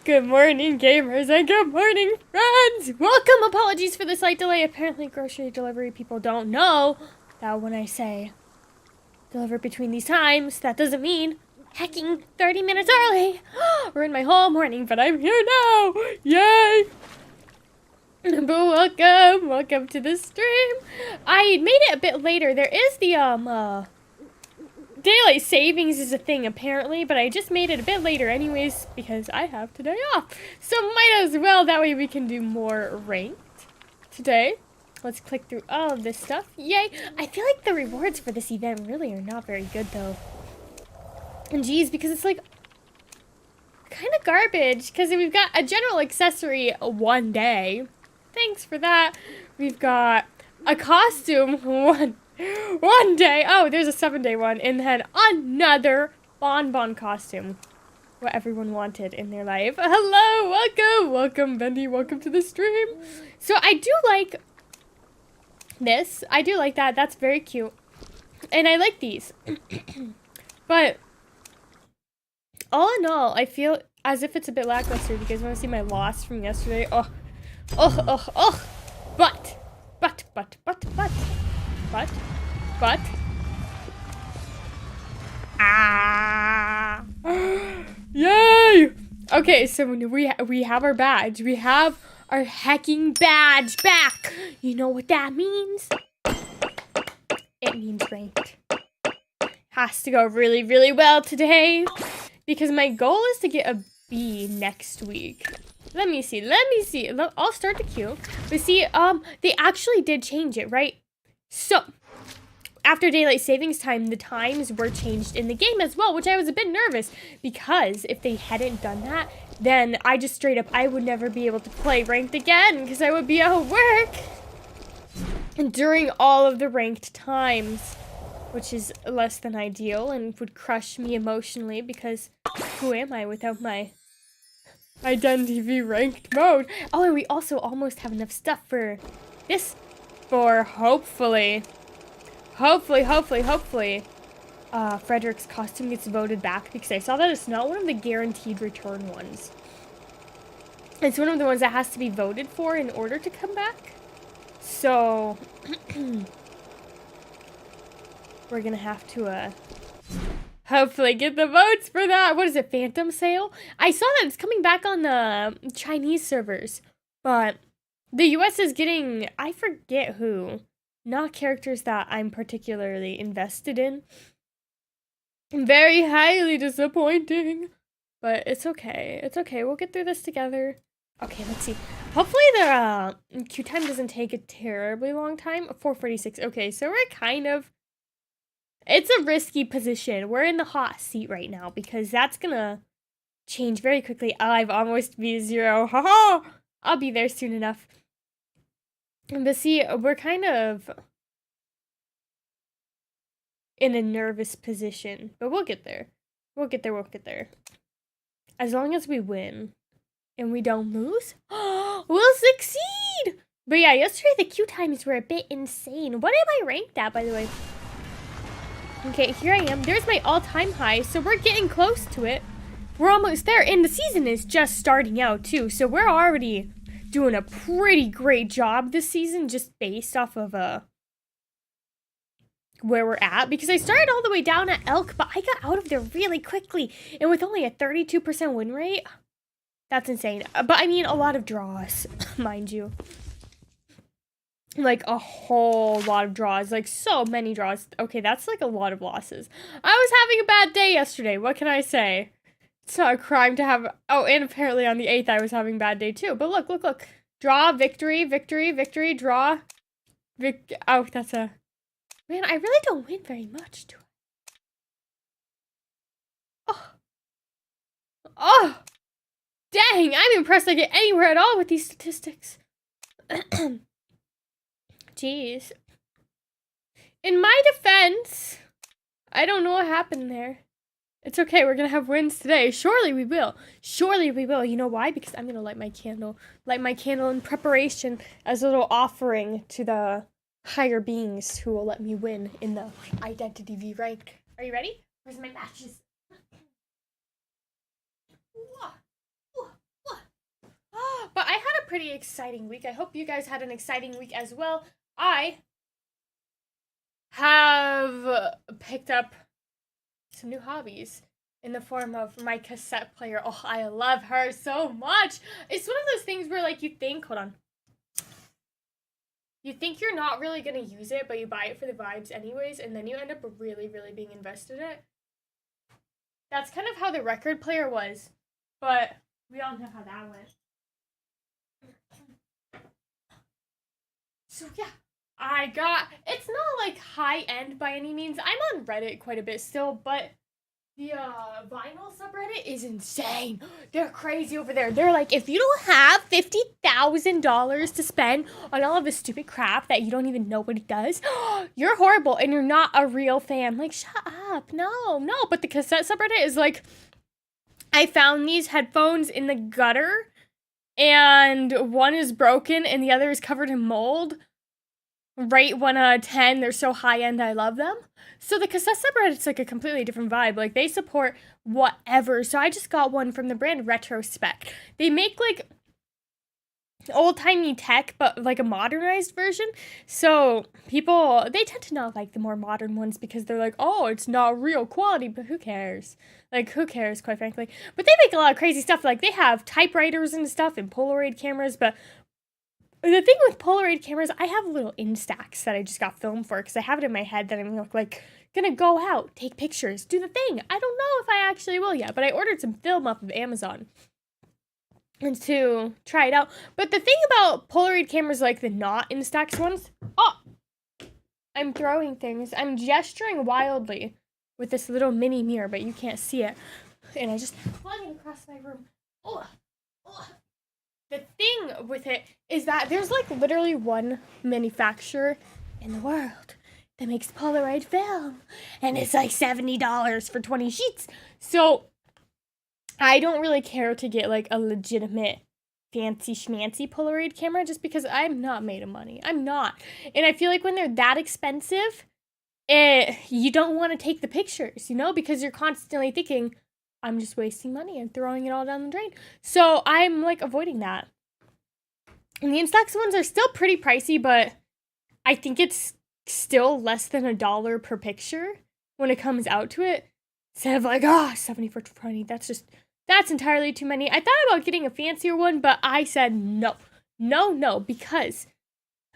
Good morning, gamers, and good morning, friends! Welcome! Apologies for the slight delay. Apparently, grocery delivery people don't know that when I say deliver between these times, that doesn't mean hecking 30 minutes early. Ruined my whole morning, but I'm here now! Yay! But welcome to the stream. I made it a bit later. There is the, daylight savings is a thing, apparently, but I just made it a bit later anyways, because I have today off. So might as well, that way we can do more ranked today. Let's click through all of this stuff. Yay! I feel like the rewards for this event really are not very good, though. And geez, because it's like, kind of garbage, because we've got a general accessory one day. Thanks for that. We've got a costume one day. Oh, there's a 7-day one. And then another bonbon costume. What everyone wanted in their life. Hello, welcome. Welcome, Bendy. Welcome to the stream. So I do like this. I do like that. That's very cute. And I like these. But all in all, I feel as if it's a bit lackluster. You guys want to see my loss from yesterday? Oh. But. Ah! Yay! Okay, so we have our badge. We have our hacking badge back. You know what that means? It means ranked. Has to go really, really well today, because my goal is to get a B next week. Let me see. I'll start the queue. But see, they actually did change it, right? So, after daylight savings time, the times were changed in the game as well, which I was a bit nervous, because if they hadn't done that, then I just straight up, I would never be able to play ranked again, because I would be out of work during all of the ranked times, which is less than ideal and would crush me emotionally, because who am I without my identity ranked mode? Oh, and we also almost have enough stuff for this, for hopefully, Frederick's costume gets voted back, because I saw that it's not one of the guaranteed return ones. It's one of the ones that has to be voted for in order to come back. So, we're gonna have to, hopefully get the votes for that. What is it, Phantom Sale? I saw that it's coming back on the Chinese servers, but the US is getting, I forget who, not characters that I'm particularly invested in. Very highly disappointing, but it's okay. It's okay. We'll get through this together. Okay, let's see. Hopefully the queue time doesn't take a terribly long time. 4:46. Okay, so we're kind of, it's a risky position. We're in the hot seat right now, because that's gonna change very quickly. I've almost beat 0. Haha! I'll be there soon enough. But see, we're kind of in a nervous position. But we'll get there. We'll get there. As long as we win and we don't lose, we'll succeed! But yeah, yesterday the queue times were a bit insane. What am I ranked at, by the way? Okay, here I am. There's my all-time high, so we're getting close to it. We're almost there, and the season is just starting out, too, so we're already doing a pretty great job this season, just based off of where we're at, because I started all the way down at Elk, but I got out of there really quickly, and with only a 32% win rate, that's insane. But I mean, a lot of draws, mind you. Like, a whole lot of draws. Like, so many draws. Okay, that's like a lot of losses. I was having a bad day yesterday. What can I say? It's not a crime to have... Oh, and apparently on the 8th I was having a bad day too. But look. Draw, victory, draw. Oh, that's a... Man, I really don't win very much, do I? Oh! Dang, I'm impressed I get anywhere at all with these statistics. Jeez. In my defense, I don't know what happened there. It's okay, we're gonna have wins today. Surely we will. You know why? Because I'm gonna light my candle in preparation as a little offering to the higher beings who will let me win in the identity V rank. Are you ready? Where's my matches? pretty exciting week. I hope you guys had an exciting week as well. I have picked up some new hobbies in the form of my cassette player. Oh, I love her so much. It's one of those things where, like, you think, hold on. You think you're not really going to use it, but you buy it for the vibes anyways, and then you end up really, really being invested in it. That's kind of how the record player was, but we all know how that went. So yeah, it's not like high end by any means. I'm on Reddit quite a bit still, but the vinyl subreddit is insane. They're crazy over there. They're like, if you don't have $50,000 to spend on all of this stupid crap that you don't even know what it does, you're horrible and you're not a real fan. Like, shut up. No. But the cassette subreddit is like, I found these headphones in the gutter and one is broken and the other is covered in mold. Rate 1 out of 10. They're so high end. I love them. So the cassette subreddit's like a completely different vibe. Like, they support whatever. So I just got one from the brand Retrospect. They make like old-timey tech, but like a modernized version. So people, they tend to not like the more modern ones because they're like, oh, it's not real quality, but who cares? Like, who cares, quite frankly? But they make a lot of crazy stuff. Like, they have typewriters and stuff and Polaroid cameras, but the thing with Polaroid cameras, I have little Instax that I just got film for because I have it in my head that I'm like gonna go out, take pictures, do the thing. I don't know if I actually will yet, but I ordered some film off of Amazon and to try it out. But the thing about Polaroid cameras, like the not Instax ones, I'm throwing things. I'm gesturing wildly with this little mini mirror, but you can't see it. And I just flung it across my room. The thing with it is that there's like literally one manufacturer in the world that makes Polaroid film, and it's like $70 for 20 sheets. So I don't really care to get like a legitimate fancy schmancy Polaroid camera just because I'm not made of money. I'm not. And I feel like when they're that expensive, you don't want to take the pictures, because you're constantly thinking, I'm just wasting money and throwing it all down the drain. So I'm like avoiding that. And the Instax ones are still pretty pricey, but I think it's still less than $1 per picture when it comes out to it. Instead of like, 74 to 20, that's entirely too many. I thought about getting a fancier one, but I said no, because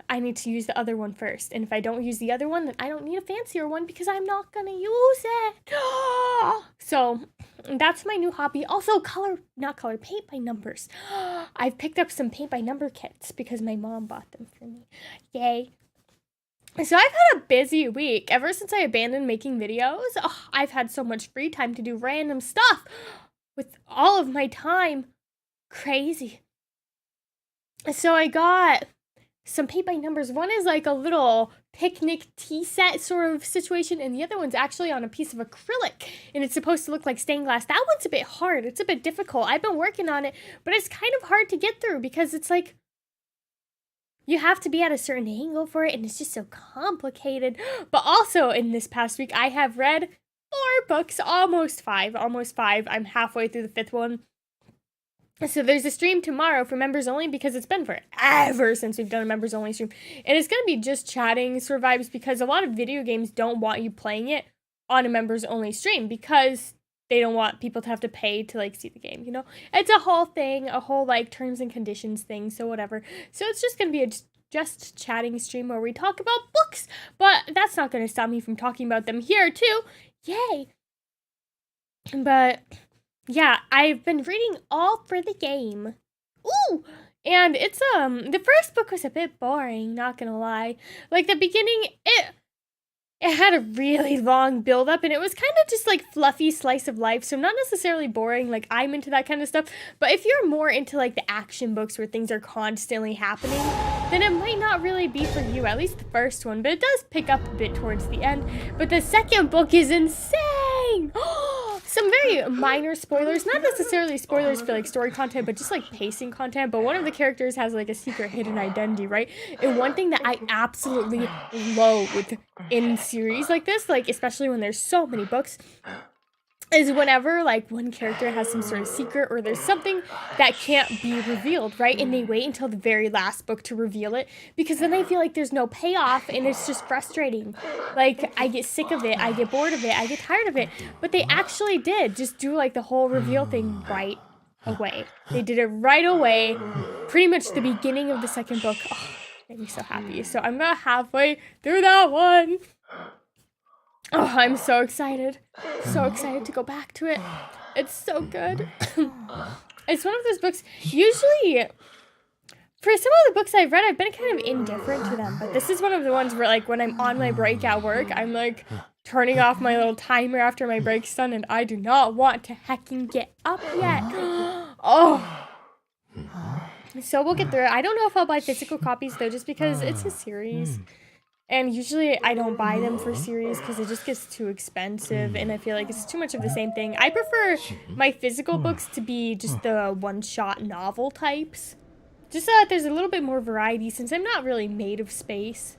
I need to use the other one first. And if I don't use the other one, then I don't need a fancier one because I'm not going to use it. So that's my new hobby. Also, paint by numbers. I've picked up some paint by number kits because my mom bought them for me. Yay. So I've had a busy week. Ever since I abandoned making videos, I've had so much free time to do random stuff with all of my time. Crazy. So I got some paint by numbers. One is like a little picnic tea set sort of situation, and the other one's actually on a piece of acrylic, and it's supposed to look like stained glass. That one's a bit hard. It's a bit difficult. I've been working on it, but it's kind of hard to get through because it's like you have to be at a certain angle for it, and it's just so complicated. But also, in this past week, I have read 4 books, almost five. I'm halfway through the 5th one. So there's a stream tomorrow for members only because it's been forever since we've done a members only stream. And it's going to be just chatting sort of vibes because a lot of video games don't want you playing it on a members only stream because they don't want people to have to pay to like see the game, It's a whole thing, a whole like terms and conditions thing, so whatever. So it's just going to be a just chatting stream where we talk about books, but that's not going to stop me from talking about them here too. Yay. But yeah, I've been reading all for the game. Ooh! And it's, the first book was a bit boring, not gonna lie. Like, the beginning, it had a really long build-up, and it was kind of just, like, fluffy slice of life, so not necessarily boring, like, I'm into that kind of stuff, but if you're more into, like, the action books where things are constantly happening, then it might not really be for you, at least the first one, but it does pick up a bit towards the end. But the second book is insane! Some very minor spoilers, not necessarily spoilers for like story content, but just like pacing content. But one of the characters has like a secret hidden identity, right? And one thing that I absolutely loathe in series like this, like especially when there's so many books, is whenever like one character has some sort of secret or there's something that can't be revealed, right? And they wait until the very last book to reveal it, because then I feel like there's no payoff and it's just frustrating. Like, I get sick of it, I get bored of it, I get tired of it. But they actually did just do like the whole reveal thing right away. They did it right away, pretty much the beginning of the second book. Oh, made me so happy. So I'm about halfway through that one. Oh, I'm so excited. So excited to go back to it. It's so good. It's one of those books, usually, for some of the books I've read, I've been kind of indifferent to them. But this is one of the ones where, like, when I'm on my break at work, I'm, like, turning off my little timer after my break's done, and I do not want to heckin' get up yet. Oh. So we'll get through it. I don't know if I'll buy physical copies, though, just because it's a series. And usually I don't buy them for series because it just gets too expensive and I feel like it's too much of the same thing. I prefer my physical books to be just the one-shot novel types. Just so that there's a little bit more variety since I'm not really made of space.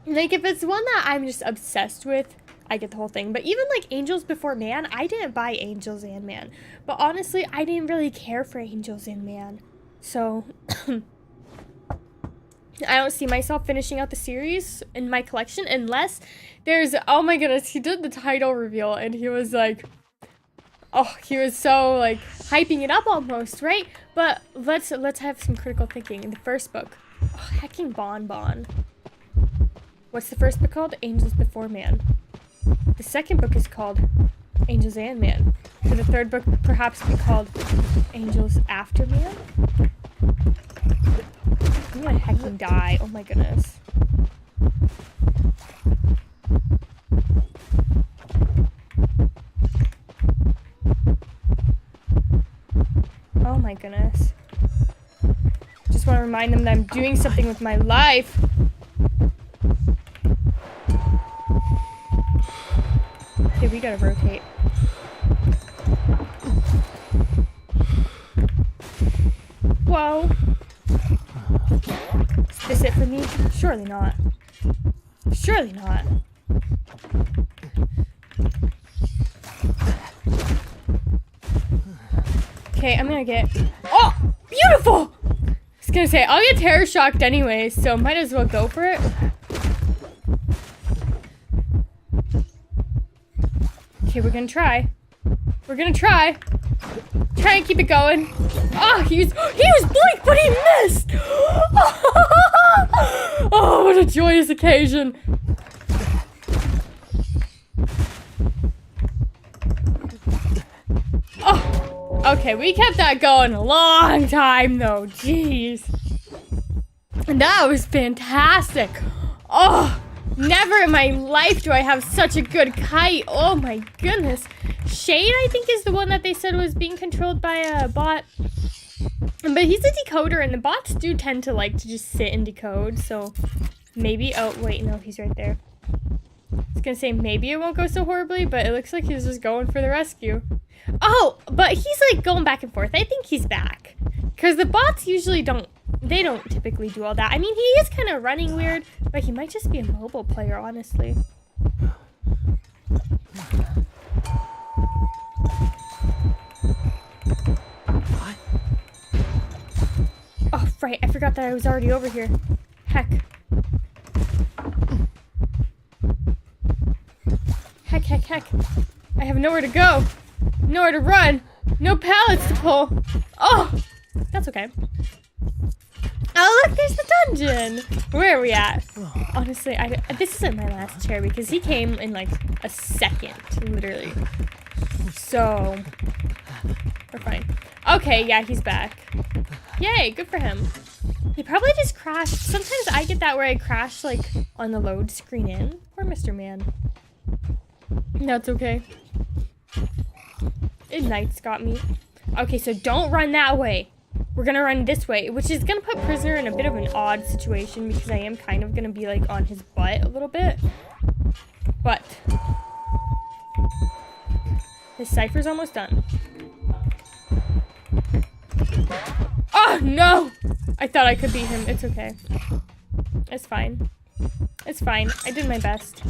Like, if it's one that I'm just obsessed with, I get the whole thing. But even like Angels Before Man, I didn't buy Angels and Man. But honestly, I didn't really care for Angels and Man. So... I don't see myself finishing out the series in my collection unless there's, oh my goodness, he did the title reveal and he was like, oh, he was so like hyping it up almost, right? But let's have some critical thinking. In the first book, oh, hecking Bon. What's the first book called? Angels Before Man. The second book is called Angels and Man. Could the third book perhaps be called Angels After Man? I'm gonna heckin' die. Oh my goodness. Oh my goodness. Just want to remind them that I'm doing something with my life. Okay, we gotta rotate. Whoa. Is this it for me? Surely not. Surely not. Okay, I'm gonna get... Oh! Beautiful! I was gonna say, I'll get terror shocked anyway, so might as well go for it. Okay, we're gonna try. We're gonna try. Try and keep it going. Oh, he was blank, but he missed! Oh, what a joyous occasion. Oh, okay, we kept that going a long time, though. Jeez. And that was fantastic. Oh, never in my life do I have such a good kite. Oh, my goodness. Shade, I think, is the one that they said was being controlled by a bot. But he's a decoder, and the bots do tend to like to just sit and decode, so maybe... Oh, wait, no, he's right there. I was gonna say maybe it won't go so horribly, but it looks like he's just going for the rescue. Oh, but he's like going back and forth. I think he's back. Because the bots usually don't typically do all that. I mean, he is kind of running weird, but he might just be a mobile player, honestly. Oh, right. I forgot that I was already over here. Heck. Heck. I have nowhere to go. Nowhere to run. No pallets to pull. Oh, that's okay. Oh, look, there's the dungeon. Where are we at? Honestly, this isn't my last chair because he came in like a second, literally. So, we're fine. Okay, yeah, he's back. Yay, good for him. He probably just crashed. Sometimes I get that where I crash like on the load screen in. Poor Mr. Man. That's okay. Ignite's got me. Okay, so don't run that way. We're gonna run this way, which is gonna put Prisoner in a bit of an odd situation because I am kind of gonna be like on his butt a little bit. But his cipher's almost done. Oh no! I thought I could beat him. It's okay. It's fine. It's fine. I did my best.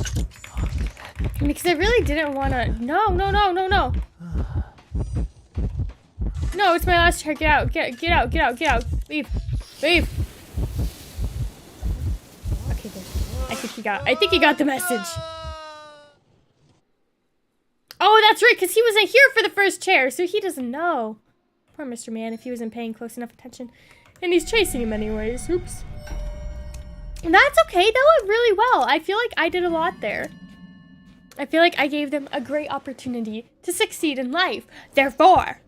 Because I really didn't want to... No. No, it's my last chair. Get out. Get out. Leave. Okay, good. I think he got the message. Oh, that's right, because he wasn't here for the first chair, so he doesn't know. Poor Mr. Man, if he wasn't paying close enough attention. And he's chasing him anyways. Oops. That's okay. That went really well. I feel like I did a lot there. I feel like I gave them a great opportunity to succeed in life. Therefore,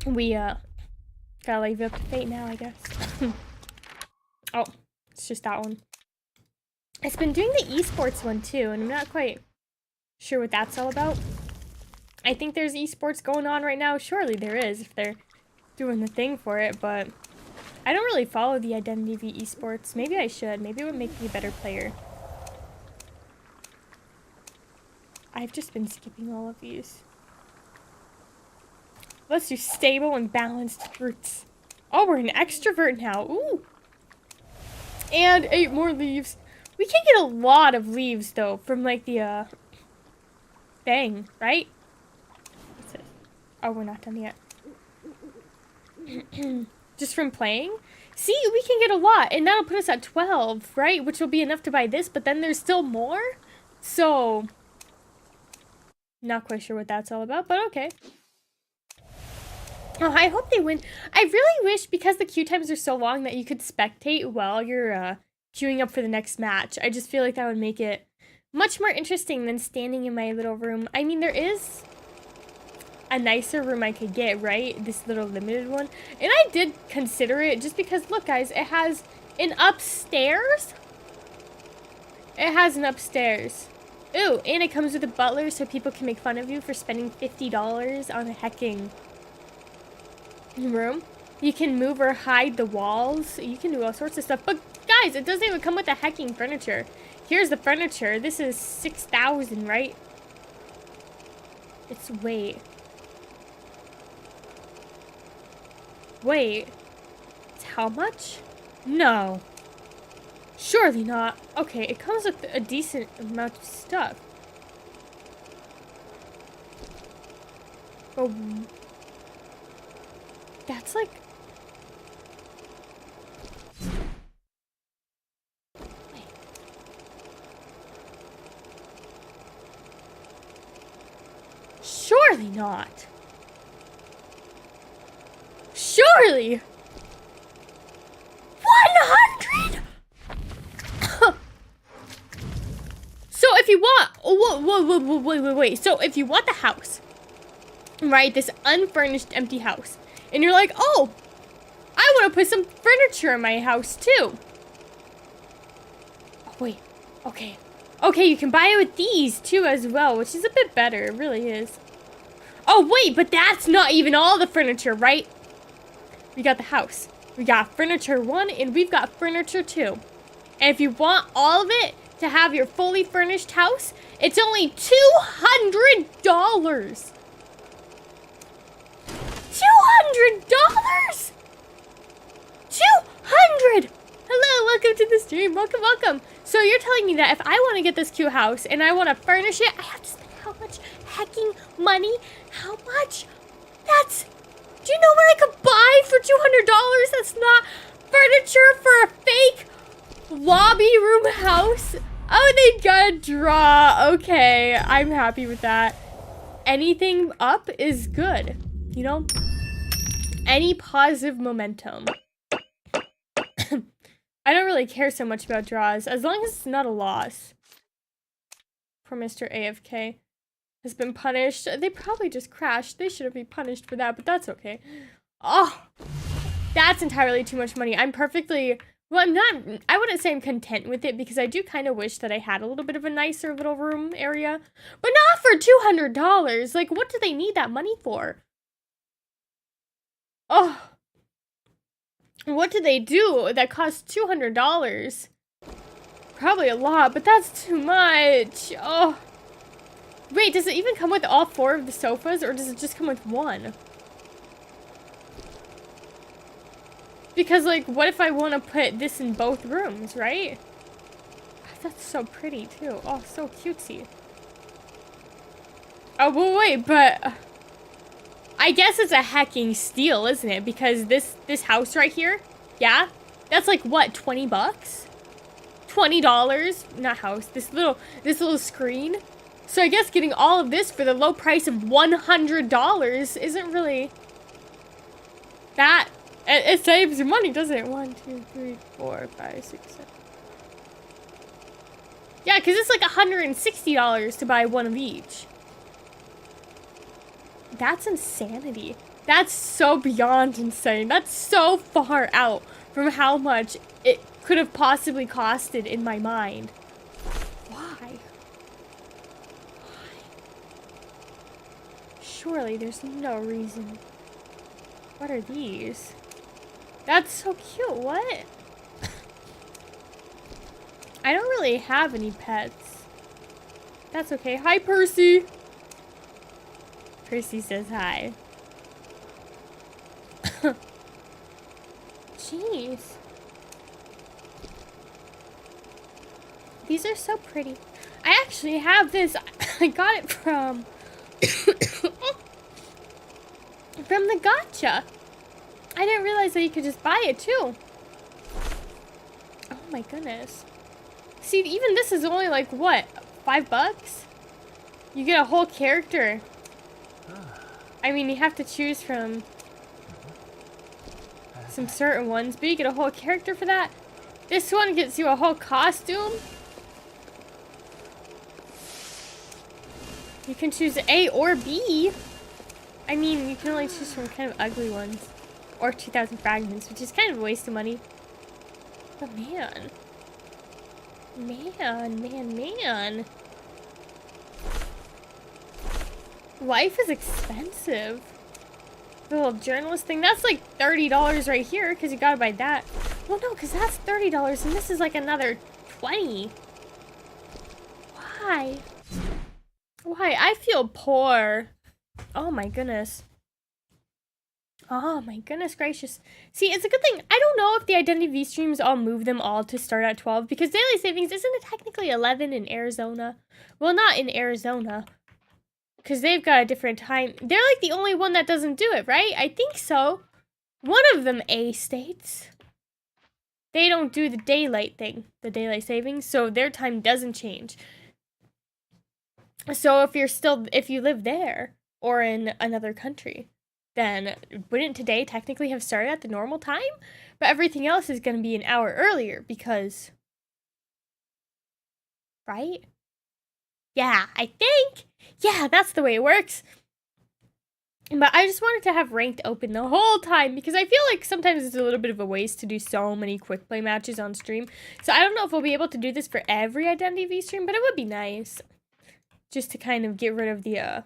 we, gotta leave it up to fate now, I guess. Oh, it's just that one. It's been doing the esports one, too, and I'm not quite sure what that's all about. I think there's esports going on right now. Surely there is if they're doing the thing for it, but I don't really follow the Identity V esports. Maybe I should. Maybe it would make me a better player. I've just been skipping all of these. Let's do stable and balanced fruits. Oh, we're an extrovert now. Ooh. And 8 more leaves. We can get a lot of leaves, though, from, like, the, thing, right? What's this? Oh, we're not done yet. Just from playing? See, we can get a lot, and that'll put us at 12, right? Which will be enough to buy this, but then there's still more? So, not quite sure what that's all about, but okay. Oh, I hope they win. I really wish, because the queue times are so long, that you could spectate while you're, queuing up for the next match. I just feel like that would make it much more interesting than standing in my little room. I mean, there is a nicer room I could get, right? This little limited one. And I did consider it just because, look, guys, it has an upstairs. It has an upstairs. Ooh, and it comes with a butler so people can make fun of you for spending $50 on a hecking room. You can move or hide the walls. You can do all sorts of stuff. But guys, it doesn't even come with the hecking furniture. Here's the furniture. This is $6,000, right? It's wait. It's how much? No. Surely not. Okay, it comes with a decent amount of stuff. Oh. That's like... Wait. Surely not. Surely. 100? So if you want... Wait. So if you want the house, right, this unfurnished empty house, and you're like, oh, I want to put some furniture in my house, too. Oh, wait. Okay. Okay, you can buy it with these, too, as well, which is a bit better. It really is. Oh, wait, but that's not even all the furniture, right? We got the house. We got furniture 1, and we've got furniture 2. And if you want all of it to have your fully furnished house, it's only $200. $200! $200! Hello, welcome to the stream. Welcome. So you're telling me that if I want to get this cute house and I want to furnish it, I have to spend how much hecking money? How much? That's... Do you know what I could buy for $200? That's not furniture for a fake lobby room house. Oh, they got a draw. Okay, I'm happy with that. Anything up is good, you know? Any positive momentum. I don't really care so much about draws, as long as it's not a loss. Poor Mr. AFK has been punished. They probably just crashed. They shouldn't be punished for that, but that's okay. Oh, that's entirely too much money. I'm perfectly... Well, I wouldn't say I'm content with it, because I do kind of wish that I had a little bit of a nicer little room area. But not for $200. Like, what do they need that money for? Oh. What do they do that costs $200? Probably a lot, but that's too much. Oh. Wait, does it even come with all 4 of the sofas, or does it just come with 1? Because, like, what if I want to put this in both rooms, right? that's so pretty too. Oh, so cutesy. Oh, well, wait, but I guess it's a hecking steal, isn't it? Because this house right here, yeah, that's like what, 20 bucks? $20? Not house. This little screen. So I guess getting all of this for the low price of $100 isn't really that. It saves you money, doesn't it? 1, 2, 3, 4, 5, 6, 7. Yeah, because it's like $160 to buy one of each. That's insanity. That's so beyond insane. That's so far out from how much it could have possibly costed in my mind. Why? Surely there's no reason. What are these? That's so cute. What? I don't really have any pets. That's okay. Hi, Percy. Percy says hi. Jeez. These are so pretty. I actually have this. I got it from the gacha. I didn't realize that you could just buy it too. Oh my goodness. See, even this is only like what, $5? You get a whole character. I mean, you have to choose from some certain ones, but you get a whole character for that. This one gets you a whole costume. You can choose A or B. I mean, you can only choose from kind of ugly ones. Or 2,000 fragments, which is kind of a waste of money. But man. Man. Life is expensive. The little journalist thing, that's like $30 right here, because you gotta buy that. Well, no, because that's $30, and this is like another $20. Why? Why? I feel poor. Oh my goodness. Oh my goodness gracious. See, it's a good thing. I don't know if the Identity V streams, I'll move them all to start at 12, because daily savings, isn't it technically 11 in Arizona? Well, not in Arizona, because they've got a different time. They're like the only one that doesn't do it, right? I think so. One of them A states. They don't do the daylight thing, the daylight savings, so their time doesn't change. So if you live there or in another country, then wouldn't today technically have started at the normal time? But everything else is going to be an hour earlier because, right? Yeah, I think. Yeah, that's the way it works. But I just wanted to have ranked open the whole time because I feel like sometimes it's a little bit of a waste to do so many quick play matches on stream. So I don't know if we'll be able to do this for every Identity V stream, but it would be nice just to kind of get rid of the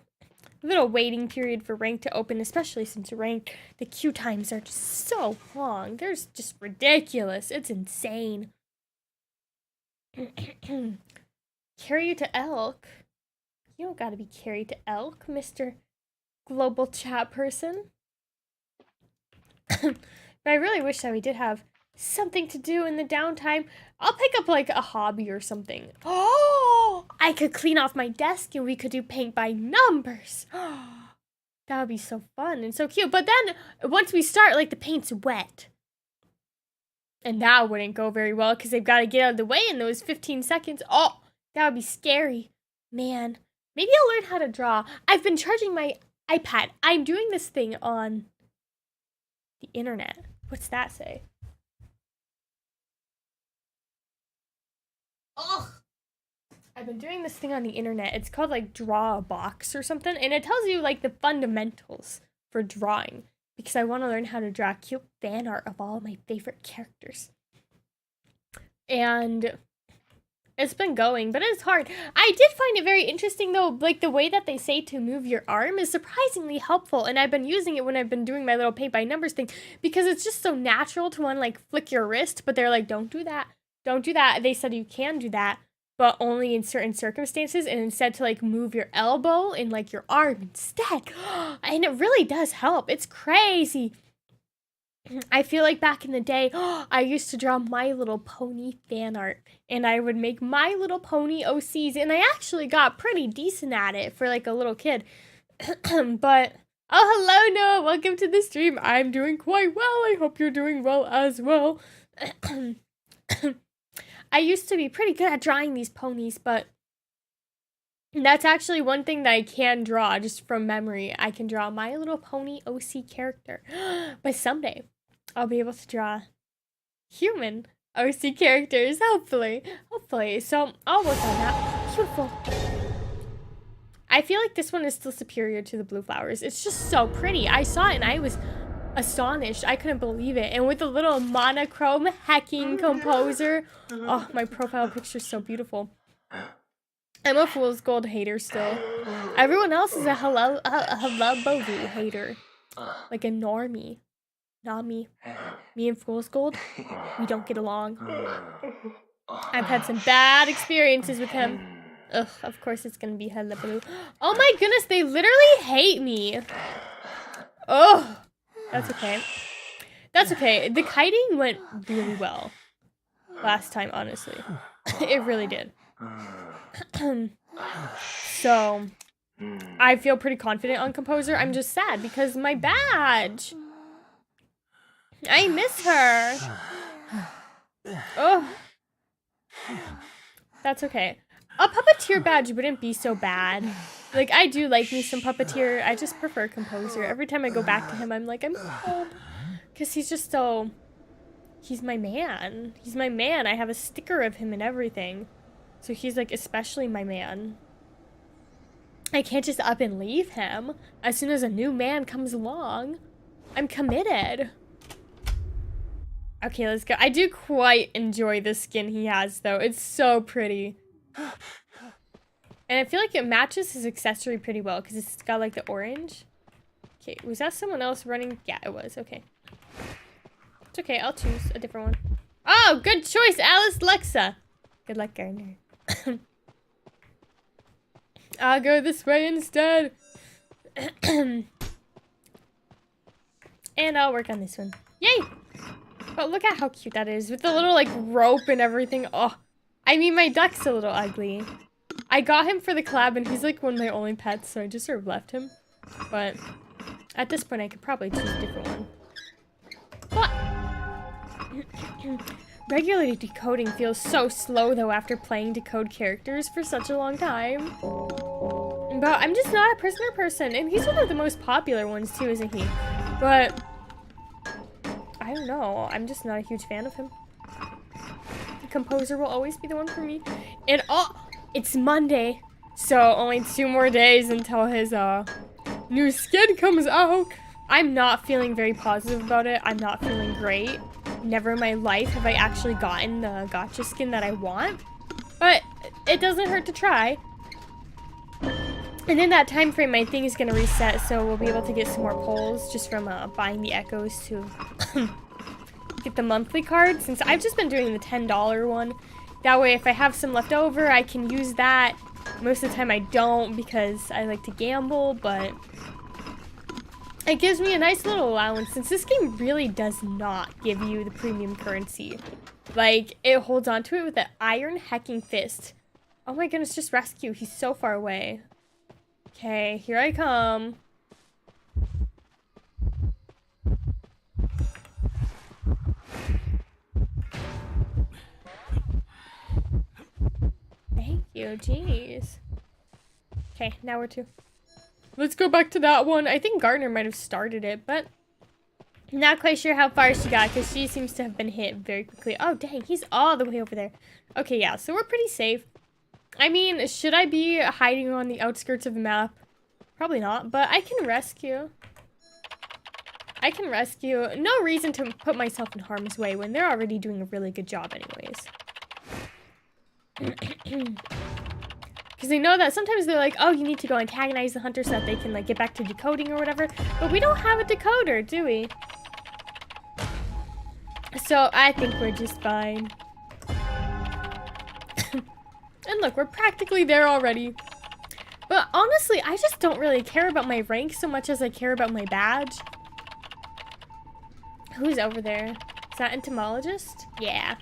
little waiting period for ranked to open, especially since ranked, the queue times are just so long. They're just ridiculous. It's insane. Carry you to Elk. You don't gotta be carried to Elk, Mr. Global Chat person. But I really wish that we did have something to do in the downtime. I'll pick up like a hobby or something. Oh, I could clean off my desk and we could do paint by numbers. That would be so fun and so cute. But then once we start, like the paint's wet. And that wouldn't go very well because they've got to get out of the way in those 15 seconds. Oh, that would be scary. Man, maybe I'll learn how to draw. I've been charging my iPad. I'm doing this thing on the internet. What's that say? Ugh. I've been doing this thing on the internet. It's called like Draw a Box or something. And it tells you like the fundamentals for drawing. Because I want to learn how to draw cute fan art of all of my favorite characters. And it's been going, but it's hard. I did find it very interesting though, like the way that they say to move your arm is surprisingly helpful. And I've been using it when I've been doing my little paint by numbers thing because it's just so natural to want to like flick your wrist, but they're like, don't do that. Don't do that. They said you can do that, but only in certain circumstances, and instead to like move your elbow and like your arm instead. And it really does help. It's crazy. I feel like back in the day, I used to draw My Little Pony fan art, and I would make My Little Pony OCs, and I actually got pretty decent at it for like a little kid. But, oh, hello, Noah. Welcome to the stream. I'm doing quite well. I hope you're doing well as well. I used to be pretty good at drawing these ponies, but that's actually one thing that I can draw just from memory. I can draw My Little Pony OC character. But someday, I'll be able to draw human OC characters, hopefully. Hopefully. So, I'll work on that. Beautiful. I feel like this one is still superior to the blue flowers. It's just so pretty. I saw it and I was astonished. I couldn't believe it. And with a little monochrome hacking composer. Oh, my profile picture is so beautiful. I'm a Fool's Gold hater still. Everyone else is a hello Bovu hater. Like a normie. Not me. Me and Fool's Gold, we don't get along. I've had some bad experiences with him. Ugh, of course it's gonna be Hello Blue. Oh my goodness, they literally hate me. Oh, that's okay. That's okay. The kiting went really well last time, honestly. It really did. So, I feel pretty confident on Composer. I'm just sad because my badge. I miss her. Oh. That's okay. A puppeteer badge wouldn't be so bad. Like, I do like me some puppeteer. I just prefer Composer. Every time I go back to him, I'm like, I'm home. Because he's just so... He's my man. He's my man. I have a sticker of him and everything. So he's, like, especially my man. I can't just up and leave him. As soon as a new man comes along, I'm committed. Okay, let's go. I do quite enjoy the skin he has, though. It's so pretty. And I feel like it matches his accessory pretty well because it's got like the orange. Okay, was that someone else running? Yeah, it was. Okay. It's okay. I'll choose a different one. Oh, good choice, Alice Lexa. Good luck, Gardner. I'll go this way instead. And I'll work on this one. Yay! But look at how cute that is with the little like rope and everything. Oh, I mean, my duck's a little ugly. I got him for the collab and he's like one of my only pets, so I just sort of left him. But at this point, I could probably choose a different one. But regular decoding feels so slow though after playing decode characters for such a long time. But I'm just not a prisoner person, and he's one of the most popular ones too, isn't he? But I don't know. I'm just not a huge fan of him. The Composer will always be the one for me. And oh, it's Monday, so only 2 more days until his new skin comes out. I'm not feeling very positive about it. I'm not feeling great. Never in my life have I actually gotten the gacha skin that I want. But it doesn't hurt to try. And in that time frame, my thing is going to reset, so we'll be able to get some more pulls just from buying the echoes to get the monthly card, since I've just been doing the $10 one. That way, if I have some left over, I can use that. Most of the time, I don't because I like to gamble, but it gives me a nice little allowance, since this game really does not give you the premium currency. Like, it holds on to it with an iron hacking fist. Oh my goodness, just rescue. He's so far away. Okay, here I come. Thank you, jeez. Okay, now we're 2. Let's go back to that one. I think Gardner might have started it, but not quite sure how far she got because she seems to have been hit very quickly. Oh, dang, he's all the way over there. Okay, yeah, so we're pretty safe. I mean, should I be hiding on the outskirts of the map? Probably not, but I can rescue. I can rescue. No reason to put myself in harm's way when they're already doing a really good job anyways. Because they know that sometimes they're like, oh, you need to go antagonize the hunter so that they can like get back to decoding or whatever. But we don't have a decoder, do we? So I think we're just fine. And look, we're practically there already. But honestly, I just don't really care about my rank so much as I care about my badge. Who's over there? Is that entomologist? Yeah.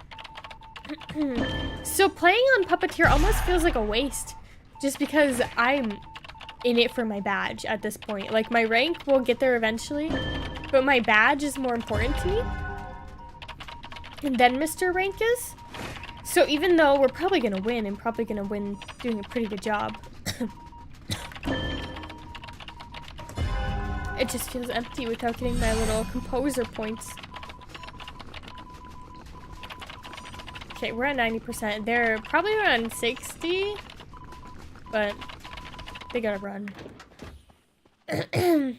So playing on Puppeteer almost feels like a waste. Just because I'm in it for my badge at this point. Like, my rank will get there eventually. But my badge is more important to me. And then Mr. Rank is. So even though we're probably going to win, and probably going to win doing a pretty good job. It just feels empty without getting my little composer points. Okay, we're at 90%. They're probably around 60. But they gotta run. I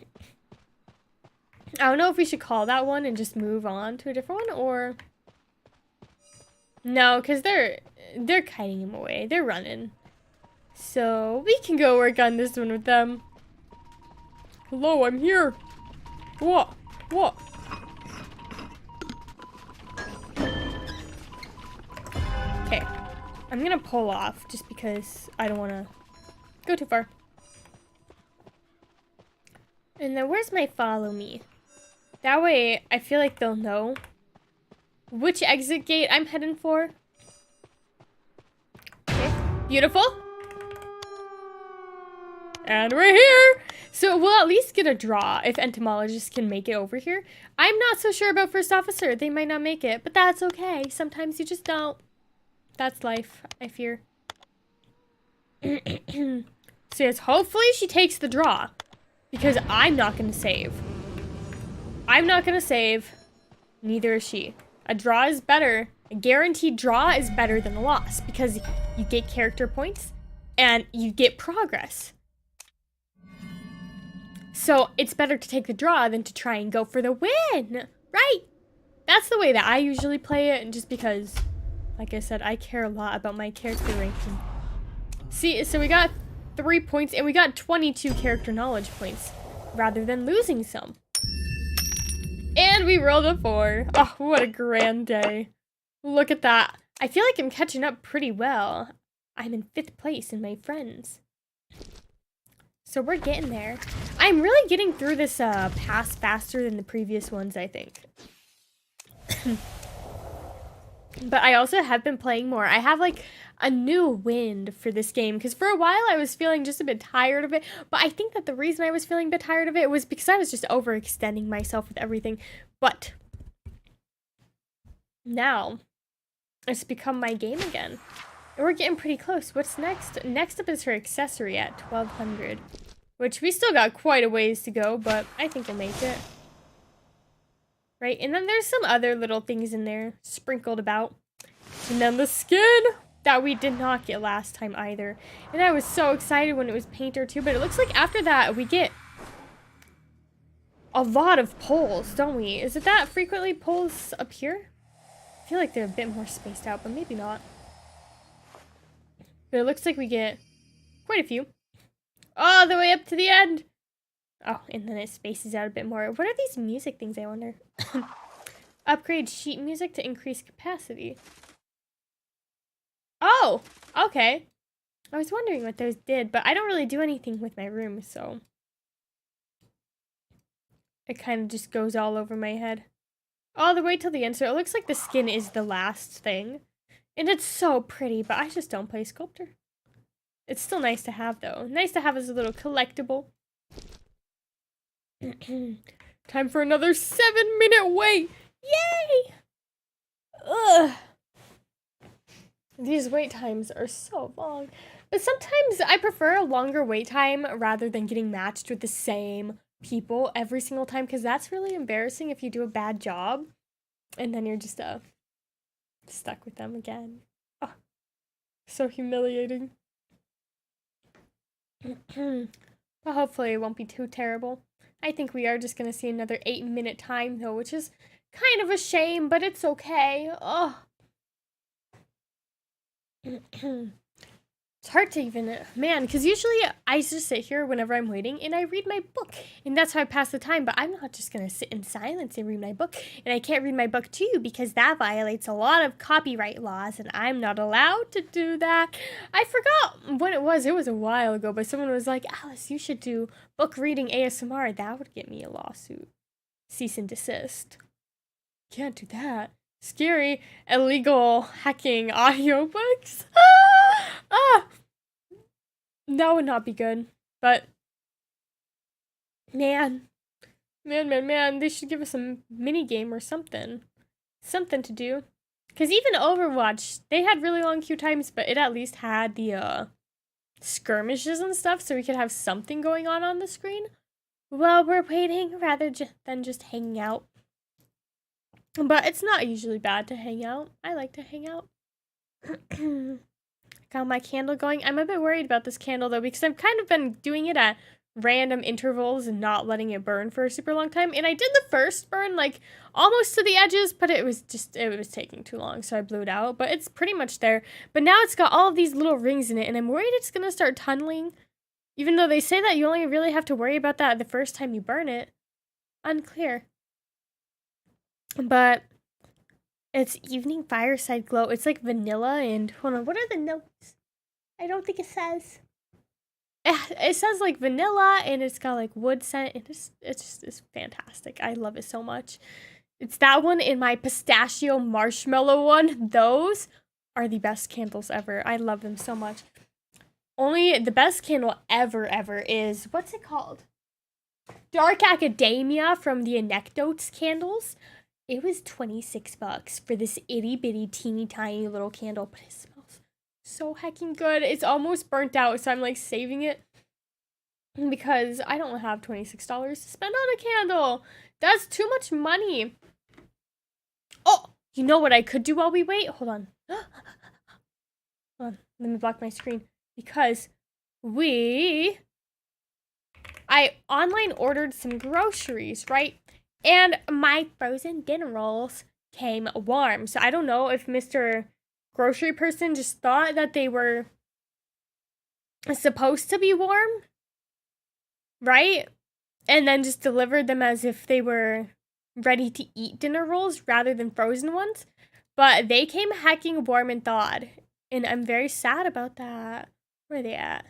don't know if we should call that one and just move on to a different one, or... No, because they're kiting him away. They're running. So, we can go work on this one with them. Hello, I'm here. What? What? Okay. I'm gonna pull off just because I don't want to go too far. And then where's my follow me? That way I feel like they'll know which exit gate I'm heading for. Okay, beautiful. And we're here! So we'll at least get a draw if entomologists can make it over here. I'm not so sure about first officer. They might not make it, but that's okay. Sometimes you just don't. That's life, I fear. So yes, hopefully she takes the draw. Because I'm not going to save. I'm not going to save. Neither is she. A draw is better. A guaranteed draw is better than a loss. Because you get character points. And you get progress. So it's better to take the draw than to try and go for the win. Right? That's the way that I usually play it. And just because, like I said, I care a lot about my character ranking. See, so we got 3 points, and we got 22 character knowledge points, rather than losing some. And we rolled a 4. Oh, what a grand day. Look at that. I feel like I'm catching up pretty well. I'm in 5th place in my friends. So we're getting there. I'm really getting through this pass faster than the previous ones, I think. But I also have been playing more. I have like a new wind for this game, because for a while I was feeling just a bit tired of it, but I think that the reason I was feeling a bit tired of it was because I was just overextending myself with everything. But now it's become my game again, and we're getting pretty close. What's next? Next up is her accessory at 1200, which we still got quite a ways to go, but I think we'll make it. Right, and then there's some other little things in there sprinkled about. And then the skin that we did not get last time either. And I was so excited when it was Painter too, but it looks like after that we get a lot of polls, don't we? Is it that frequently polls up here? I feel like they're a bit more spaced out, but maybe not. But it looks like we get quite a few. All the way up to the end. Oh, and then it spaces out a bit more. What are these music things, I wonder? Upgrade sheet music to increase capacity. Oh, okay. I was wondering what those did, but I don't really do anything with my room, so it kind of just goes all over my head. All the way till the end, so it looks like the skin is the last thing. And it's so pretty, but I just don't play Sculptor. It's still nice to have, though. Nice to have as a little collectible. Time for another 7-minute wait. Yay! Ugh. These wait times are so long. But sometimes I prefer a longer wait time rather than getting matched with the same people every single time, because that's really embarrassing if you do a bad job and then you're just stuck with them again. Oh, so humiliating. But hopefully it won't be too terrible. I think we are just going to see another 8-minute time, though, which is kind of a shame, but it's okay. Oh. It's hard to even, man, because usually I just sit here whenever I'm waiting and I read my book, and that's how I pass the time, but I'm not just going to sit in silence and read my book, and I can't read my book to you because that violates a lot of copyright laws, and I'm not allowed to do that. I forgot when it was a while ago, but someone was like, Alice, you should do book reading ASMR. That would get me a lawsuit. Cease and desist. Can't do that. Scary. Illegal hacking audiobooks. Ah! That would not be good. But, man. Man, they should give us a mini game or something. Something to do. Because even Overwatch, they had really long queue times, but it at least had the skirmishes and stuff, so we could have something going on the screen while we're waiting, rather than just hanging out. But it's not usually bad to hang out. I like to hang out. Got my candle going. I'm a bit worried about this candle, though, because I've kind of been doing it at random intervals and not letting it burn for a super long time. And I did the first burn, like, almost to the edges, but it was taking too long, so I blew it out. But it's pretty much there. But now it's got all of these little rings in it, and I'm worried it's going to start tunneling. Even though they say that you only really have to worry about that the first time you burn it. Unclear. But it's evening fireside glow. It's like vanilla and, hold on, what are the notes? I don't think it says. It says like vanilla and it's got like wood scent. And it's fantastic. I love it so much. It's that one and my pistachio marshmallow one. Those are the best candles ever. I love them so much. Only the best candle ever is, what's it called? Dark Academia from the Anecdotes candles. It was $26 for this itty bitty teeny tiny little candle, but it smells so heckin' good. It's almost burnt out, so I'm like saving it because I don't have $26 to spend on a candle. That's too much money. Oh, you know what I could do while we wait? Hold on. Hold on. Let me block my screen because I online ordered some groceries, right? And my frozen dinner rolls came warm. So I don't know if Mr. Grocery Person just thought that they were supposed to be warm, right? And then just delivered them as if they were ready to eat dinner rolls rather than frozen ones. But they came hecking warm and thawed. And I'm very sad about that. Where are they at?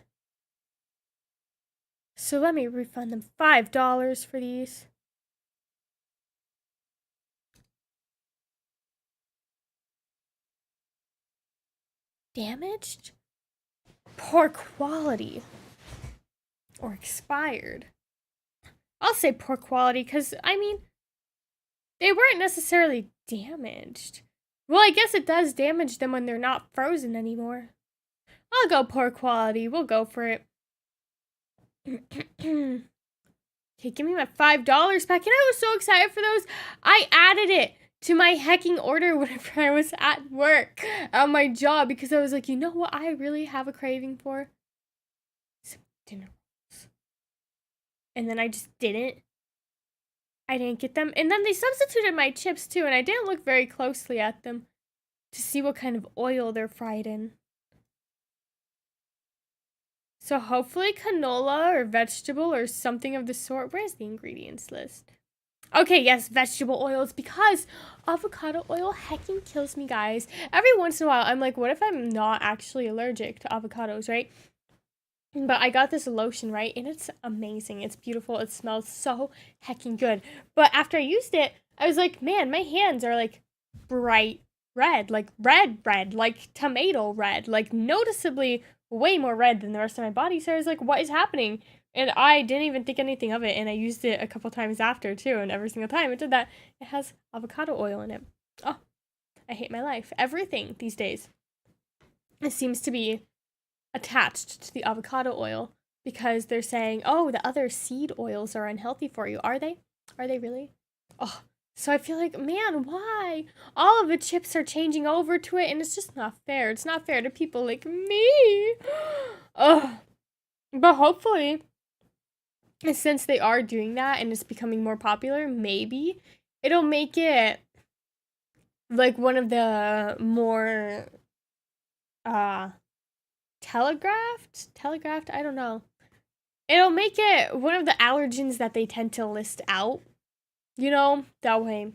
So let me refund them $5 for these. Damaged? Poor quality. Or expired. I'll say poor quality because, I mean, they weren't necessarily damaged. Well, I guess it does damage them when they're not frozen anymore. I'll go poor quality. We'll go for it. Okay, give me my $5 back. And I was so excited for those. I added it to my hecking order whenever I was at work at my job because I was like, you know what I really have a craving for? Some dinner rolls. And then I just didn't. I didn't get them. And then they substituted my chips too, and I didn't look very closely at them to see what kind of oil they're fried in. So hopefully canola or vegetable or something of the sort. Where's the ingredients list? Okay, yes, vegetable oils, because avocado oil hecking kills me, guys. Every once in a while, I'm like, what if I'm not actually allergic to avocados, right? But I got this lotion, right? And it's amazing. It's beautiful. It smells so hecking good. But after I used it, I was like, man, my hands are like bright red, like red, like tomato red, like noticeably way more red than the rest of my body. So I was like, what is happening? And I didn't even think anything of it. And I used it a couple times after too. And every single time it did that, it has avocado oil in it. Oh, I hate my life. Everything these days, it seems to be attached to the avocado oil because they're saying, oh, the other seed oils are unhealthy for you. Are they? Are they really? Oh, so I feel like, man, why? All of the chips are changing over to it, and it's just not fair. It's not fair to people like me. Oh, but hopefully, since they are doing that and it's becoming more popular, maybe it'll make it like one of the more telegraphed, I don't know. It'll make it one of the allergens that they tend to list out. You know, that way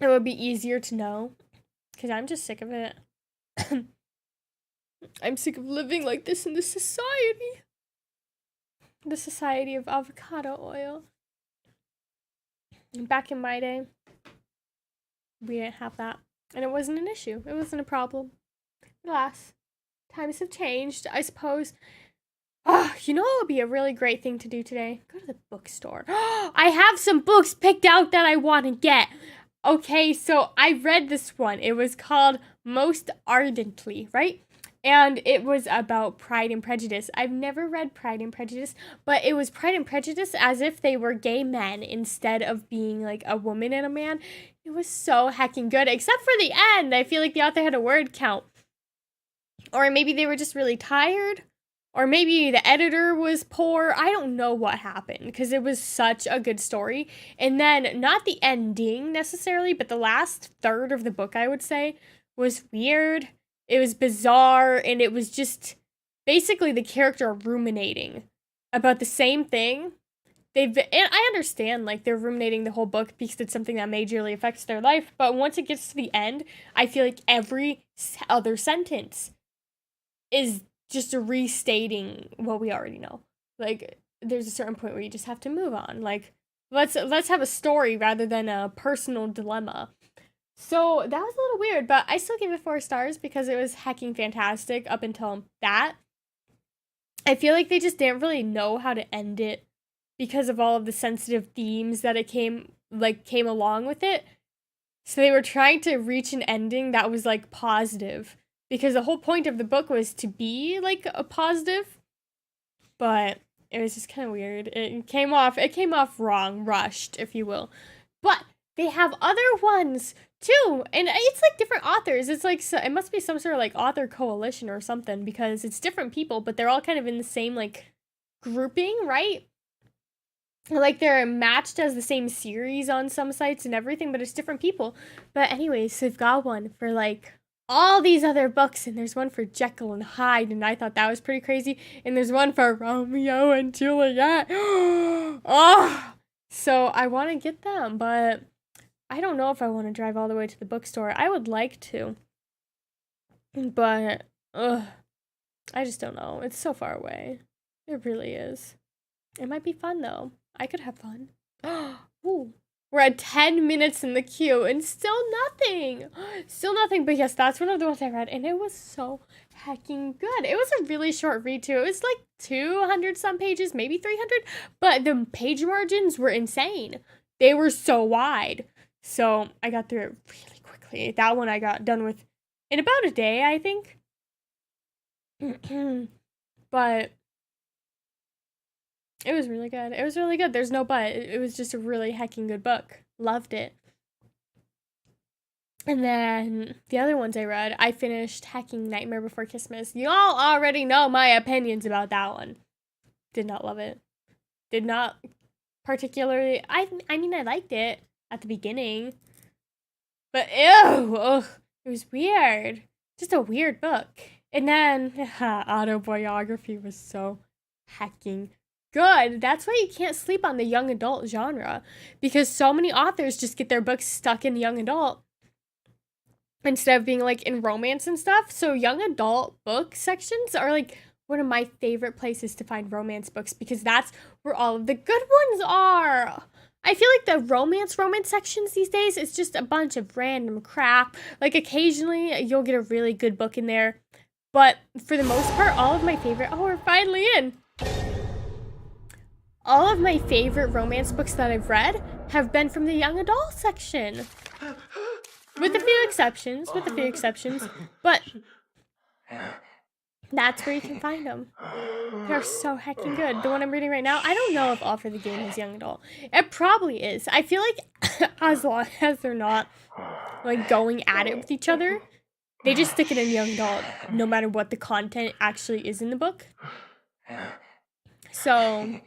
it would be easier to know. Because I'm just sick of it. I'm sick of living like this in this society. The society of avocado oil. Back in my day, we didn't have that. And it wasn't an issue. It wasn't a problem. Alas, times have changed, I suppose. Oh, you know what would be a really great thing to do today? Go to the bookstore. I have some books picked out that I want to get. Okay, so I read this one. It was called Most Ardently, right? And it was about Pride and Prejudice. I've never read Pride and Prejudice, but it was Pride and Prejudice as if they were gay men instead of being like a woman and a man. It was so heckin' good, except for the end. I feel like the author had a word count. Or maybe they were just really tired. Or maybe the editor was poor. I don't know what happened because it was such a good story. And then, not the ending necessarily, but the last third of the book, I would say, was weird. It was bizarre, and it was just basically the character ruminating about the same thing. And I understand, like, they're ruminating the whole book because it's something that majorly affects their life. But once it gets to the end, I feel like every other sentence is just restating what we already know. Like, there's a certain point where you just have to move on. Like, let's have a story rather than a personal dilemma. So that was a little weird, but I still gave it 4 stars because it was hecking fantastic up until that. I feel like they just didn't really know how to end it because of all of the sensitive themes that it came along with it. So they were trying to reach an ending that was like positive. Because the whole point of the book was to be, like, a positive. But it was just kind of weird. It came off wrong, rushed, if you will. But they have other ones, too. And it's, like, different authors. It's, like, it must be some sort of, like, author coalition or something. Because it's different people, but they're all kind of in the same, like, grouping, right? Like, they're matched as the same series on some sites and everything, but it's different people. But anyways, so they've got one for, like, all these other books, and there's one for Jekyll and Hyde, and I thought that was pretty crazy, and there's one for Romeo and Juliet. Oh, so I want to get them, but I don't know if I want to drive all the way to the bookstore. I would like to, but I just don't know. It's so far away. It really is. It might be fun, though. I could have fun. Ooh. We're at 10 minutes in the queue and still nothing. Still nothing. But yes, that's one of the ones I read. And it was so hecking good. It was a really short read too. It was like 200 some pages, maybe 300. But the page margins were insane. They were so wide. So I got through it really quickly. That one I got done with in about a day, I think. But it was really good. It was really good. There's no but. It was just a really hecking good book. Loved it. And then the other ones I read, I finished Hecking Nightmare Before Christmas. Y'all already know my opinions about that one. Did not love it. Did not particularly. I mean, I liked it at the beginning. But ew, ugh, it was weird. Just a weird book. And then autobiography was so hecking good. That's why you can't sleep on the young adult genre, because so many authors just get their books stuck in young adult instead of being like in romance and stuff. So young adult book sections are like one of my favorite places to find romance books, because that's where all of the good ones are. I feel like the romance sections these days is just a bunch of random crap. Like occasionally you'll get a really good book in there, but for the most part, all of my favorite, we're finally in. All of my favorite romance books that I've read have been from the young adult section. With a few exceptions, but that's where you can find them. They're so heckin' good. The one I'm reading right now, I don't know if All for the Game is young adult. It probably is. I feel like as long as they're not like going at it with each other, they just stick it in young adult, no matter what the content actually is in the book. So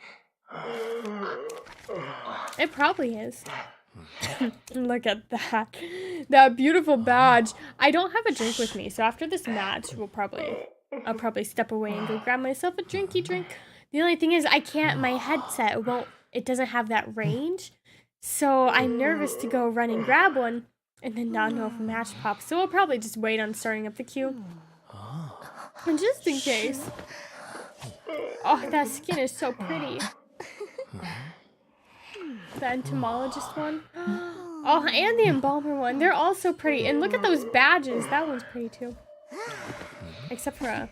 it probably is. Look at that. That beautiful badge. I don't have a drink with me, so after this match, I'll probably step away and go grab myself a drinky drink. The only thing is, my headset it doesn't have that range, so I'm nervous to go run and grab one and then not know if a match pops. So we'll probably just wait on starting up the queue. And just in case. Oh, that skin is so pretty. The entomologist one. Oh, and the embalmer one. They're all so pretty. And look at those badges. That one's pretty too. Except for a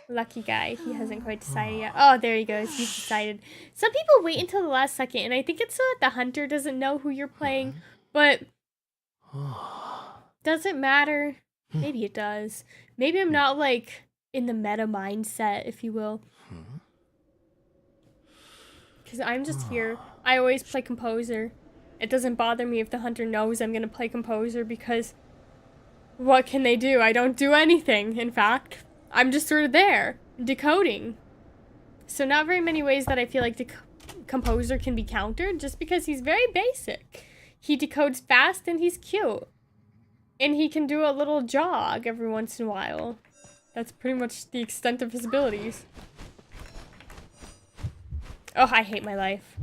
lucky guy. He hasn't quite decided yet. Oh, there he goes. He's decided. Some people wait until the last second. And I think it's so that the hunter doesn't know who you're playing. But does it matter? Maybe it does. Maybe I'm not like in the meta mindset, if you will. Because I'm just here. I always play composer. It doesn't bother me if the hunter knows I'm going to play composer because what can they do? I don't do anything, in fact. I'm just sort of there, decoding. So not very many ways that I feel like the composer can be countered just because he's very basic. He decodes fast and he's cute. And he can do a little jog every once in a while. That's pretty much the extent of his abilities. Oh, I hate my life.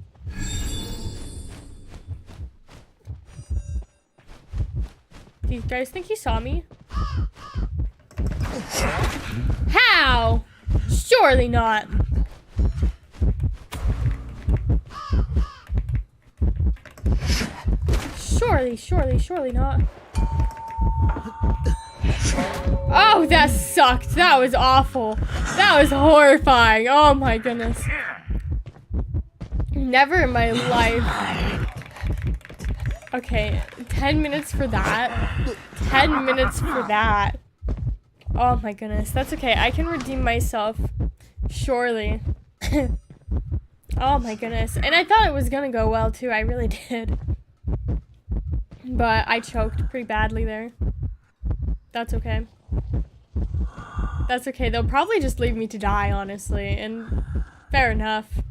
Do you guys think he saw me? How? Surely not. Surely not. Oh, that sucked. That was awful. That was horrifying. Oh my goodness. Never in my life. Okay, 10 minutes for that. 10 minutes for that. Oh my goodness. That's okay. I can redeem myself. Surely. Oh my goodness. And I thought it was gonna go well too. I really did. But I choked pretty badly there. That's okay. That's okay. They'll probably just leave me to die, honestly. And fair enough.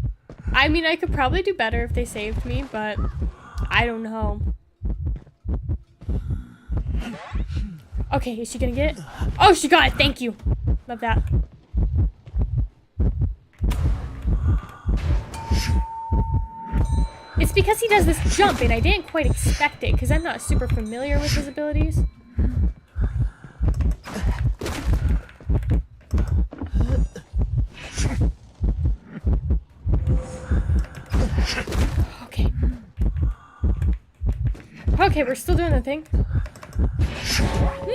I mean, I could probably do better if they saved me, but I don't know. Okay, is she gonna get it? Oh, she got it! Thank you! Love that. It's because he does this jump, and I didn't quite expect it, because I'm not super familiar with his abilities. Okay. Okay, we're still doing the thing.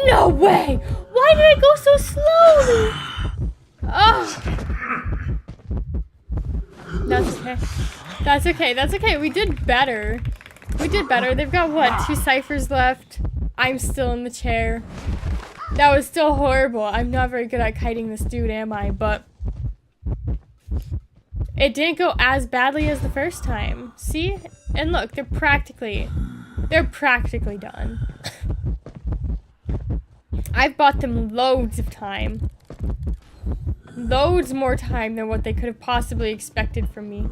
No way! Why did I go so slowly? Oh. That's okay. That's okay. That's okay. We did better. We did better. They've got, what, 2 ciphers left? I'm still in the chair. That was still horrible. I'm not very good at kiting this dude, am I? But it didn't go as badly as the first time. See? And look, they're practically done. I've bought them loads of time. Loads more time than what they could have possibly expected from me.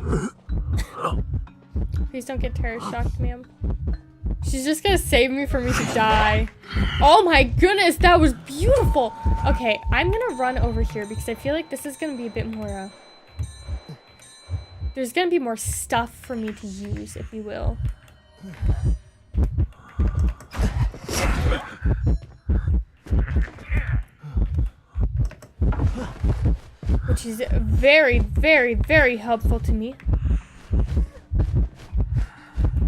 Please don't get terror shocked, ma'am. She's just gonna save me from me to die. Oh my goodness, that was beautiful! Okay, I'm gonna run over here because I feel like this is gonna be a bit more, there's gonna be more stuff for me to use, if you will. Which is very, very, very helpful to me.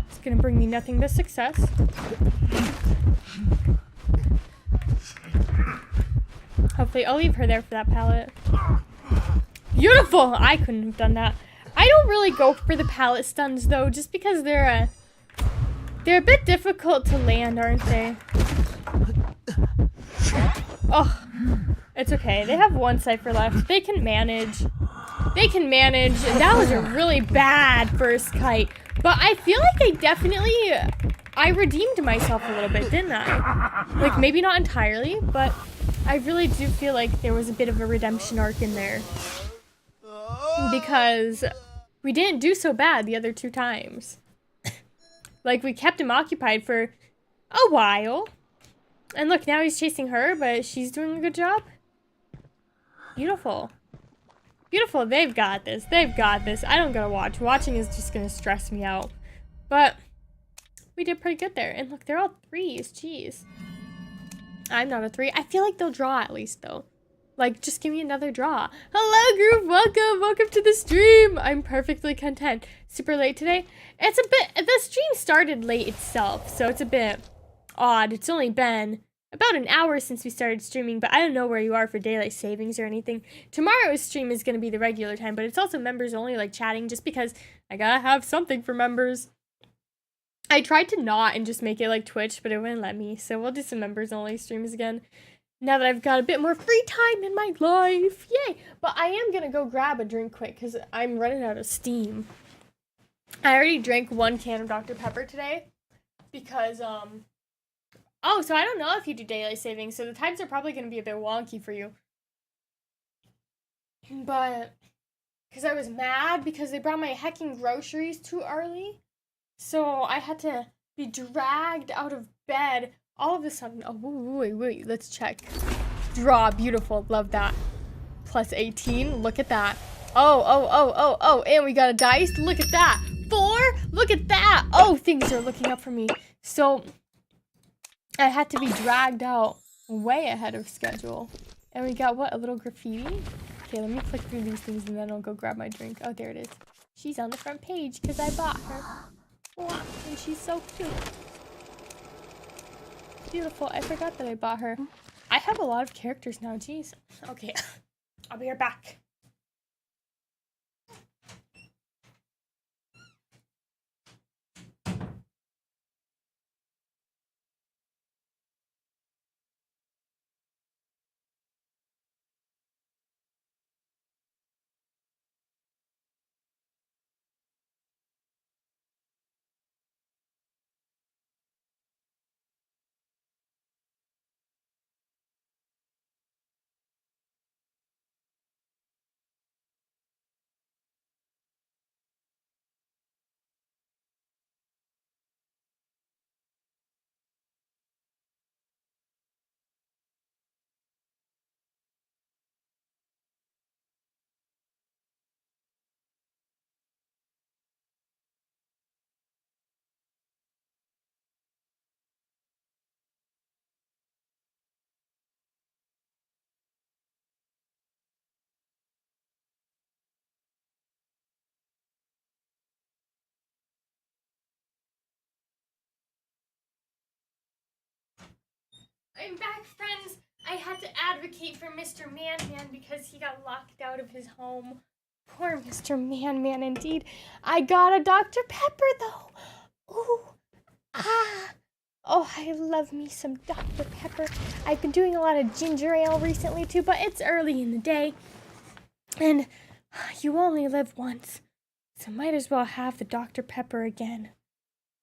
It's gonna bring me nothing but success. Hopefully, I'll leave her there for that pallet. Beautiful! I couldn't have done that. I don't really go for the pallet stuns though, just because they're a bit difficult to land, aren't they? Oh. It's okay. They have 1 cipher left. They can manage. They can manage. That was a really bad first kite. But I feel like I redeemed myself a little bit, didn't I? Like, maybe not entirely, but I really do feel like there was a bit of a redemption arc in there. Because we didn't do so bad the other 2 times. Like, we kept him occupied for a while. And look, now he's chasing her, but she's doing a good job. Beautiful. Beautiful. They've got this. They've got this. I don't gotta watch. Watching is just gonna stress me out. But we did pretty good there. And look, they're all 3s. Jeez. I'm not a 3. I feel like they'll draw at least, though. Like, just give me another draw. Hello, group. Welcome to the stream. I'm perfectly content. Super late today. It's a bit, the stream started late itself, so it's a bit odd. It's only been about an hour since we started streaming, but I don't know where you are for daylight savings or anything. Tomorrow's stream is going to be the regular time, but it's also members only, like chatting, just because I gotta have something for members. I tried to not and just make it like Twitch, but it wouldn't let me, so we'll do some members only streams again. Now that I've got a bit more free time in my life. Yay! But I am gonna go grab a drink quick because I'm running out of steam. I already drank 1 can of Dr. Pepper today because, oh, so I don't know if you do daylight savings, so the times are probably gonna be a bit wonky for you. But, because I was mad because they brought my hecking groceries too early, so I had to be dragged out of bed all of a sudden. Oh, wait, let's check. Draw, beautiful, love that. Plus 18, look at that. Oh, and we got a dice, look at that. 4, look at that. Oh, things are looking up for me. So, I had to be dragged out way ahead of schedule. And we got, what, a little graffiti? Okay, let me click through these things and then I'll go grab my drink. Oh, there it is. She's on the front page because I bought her. Oh, and she's so cute. Beautiful. I forgot that I bought her. I have a lot of characters now. Jeez. Okay. I'll be right back. I'm back, friends. I had to advocate for Mr. Man-Man because he got locked out of his home. Poor Mr. Man-Man, indeed. I got a Dr. Pepper, though. Ooh. Ah. Oh, I love me some Dr. Pepper. I've been doing a lot of ginger ale recently, too, but it's early in the day. And you only live once, so might as well have the Dr. Pepper again.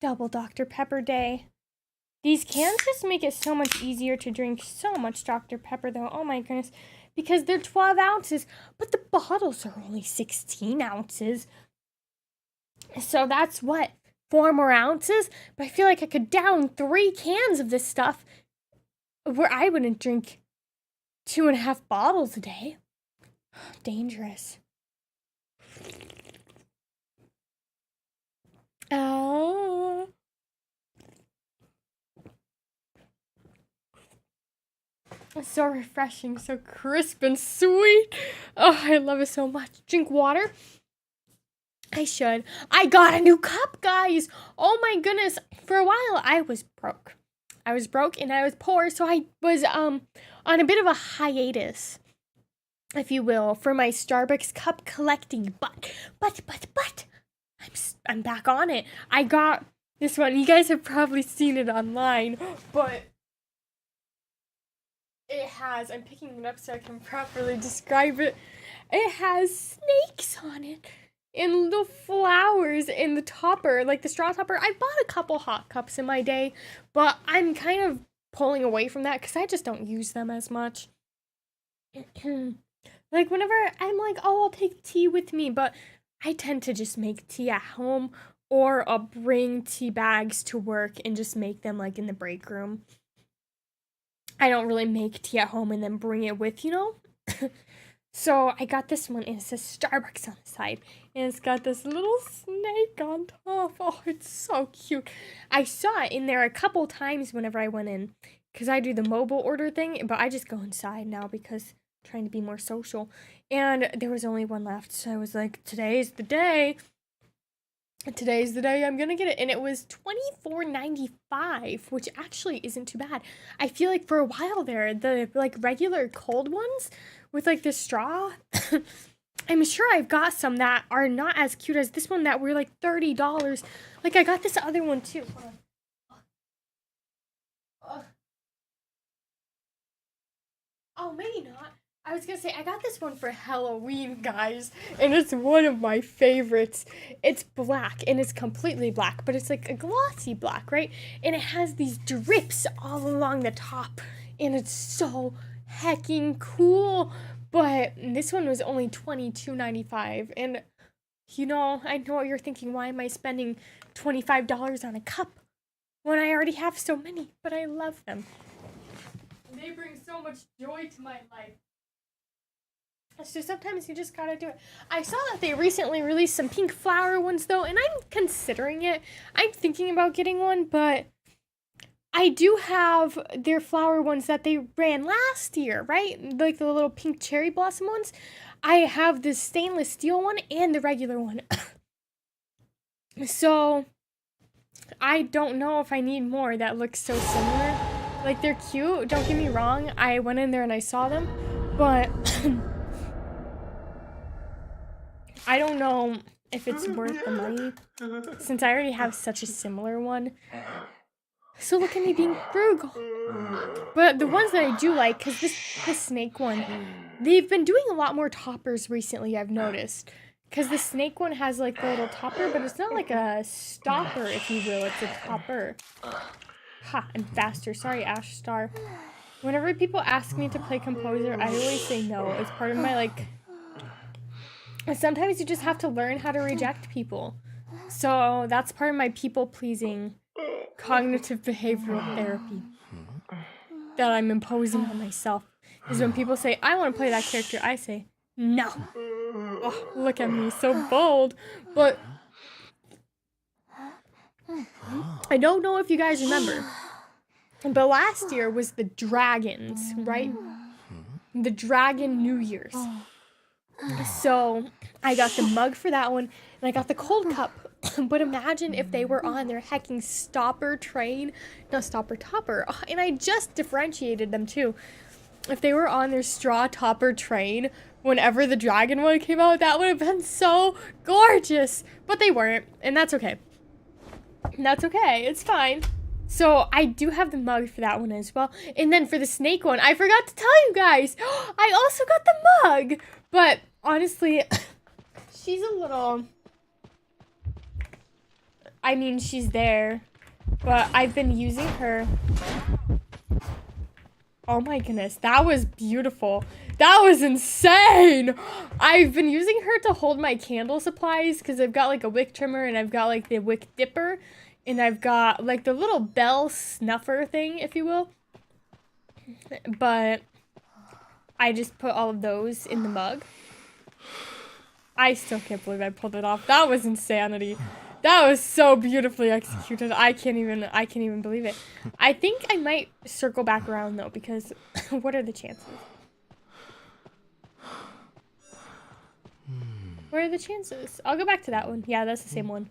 Double Dr. Pepper day. These cans just make it so much easier to drink so much Dr. Pepper, though. Oh, my goodness. Because they're 12 ounces, but the bottles are only 16 ounces. So that's what? 4 more ounces? But I feel like I could down 3 cans of this stuff where I wouldn't drink 2.5 bottles a day. Dangerous. Oh. It's so refreshing, so crisp and sweet. Oh, I love it so much. Drink water? I should. I got a new cup, guys. Oh my goodness. For a while, I was broke. I was broke and I was poor, so I was on a bit of a hiatus, if you will, for my Starbucks cup collecting. But I'm back on it. I got this one. You guys have probably seen it online, but it has, I'm picking it up so I can properly describe it. It has snakes on it and little flowers in the topper, like the straw topper. I bought a couple hot cups in my day, but I'm kind of pulling away from that because I just don't use them as much. Like whenever I'm like, oh, I'll take tea with me, but I tend to just make tea at home, or I'll bring tea bags to work and just make them like in the break room. I don't really make tea at home and then bring it with, you know? So I got this one and it says Starbucks on the side. And it's got this little snake on top. Oh, it's so cute. I saw it in there a couple times whenever I went in. Because I do the mobile order thing, but I just go inside now because trying to be more social. And there was only one left, so I was like, today's the day. Today's the day I'm gonna get it. And it was $24.95, which actually isn't too bad. I feel like for a while there, the like regular cold ones with like the straw, I'm sure I've got some that are not as cute as this one that were like $30. Like I got this other one too. Hold on. Oh, maybe not. I was gonna say, I got this one for Halloween, guys, and it's one of my favorites. It's black, and it's completely black, but it's like a glossy black, right? And it has these drips all along the top, and it's so hecking cool. But this one was only $22.95, and you know, I know what you're thinking. Why am I spending $25 on a cup when I already have so many? But I love them. They bring so much joy to my life. So sometimes you just gotta do it. I saw that they recently released some pink flower ones though, and I'm considering it. I'm thinking about getting one, but I do have their flower ones that they ran last year, right? Like the little pink cherry blossom ones. I have the stainless steel one and the regular one. So I don't know if I need more that look so similar. Like they're cute, don't get me wrong. I went in there and I saw them, but I don't know if it's worth the money since I already have such a similar one. So look at me being frugal. But the ones that I do like, because this snake one, they've been doing a lot more toppers recently, I've noticed. Because the snake one has like the little topper, but it's not like a stopper, if you will. It's a topper. Ha, and faster. Sorry, Ash Star. Whenever people ask me to play composer, I always say no. It's part of my like... Sometimes you just have to learn how to reject people. So that's part of my people-pleasing cognitive behavioral therapy that I'm imposing on myself. Is when people say, I want to play that character, I say, no. Oh, look at me, so bold. But I don't know if you guys remember, but last year was the dragons, right? The Dragon New Year's. So I got the mug for that one, and I got the cold cup. But imagine if they were on their hecking stopper train, not stopper, topper. Oh, and I just differentiated them too. If they were on their straw topper train, whenever the dragon one came out, that would have been so gorgeous. But they weren't, and that's okay. That's okay, it's fine. So I do have the mug for that one as well. And then for the snake one, I forgot to tell you guys, I also got the mug. But honestly, she's a little... I mean, she's there, but I've been using her. Oh my goodness, that was beautiful. That was insane. I've been using her to hold my candle supplies because I've got like a wick trimmer and I've got like the wick dipper and I've got like the little bell snuffer thing, if you will. But I just put all of those in the mug. I still can't believe I pulled it off. That was insanity. That was so beautifully executed. I can't even believe it. I think I might circle back around though, because what are the chances? What are the chances? I'll go back to that one. Yeah, that's the same one.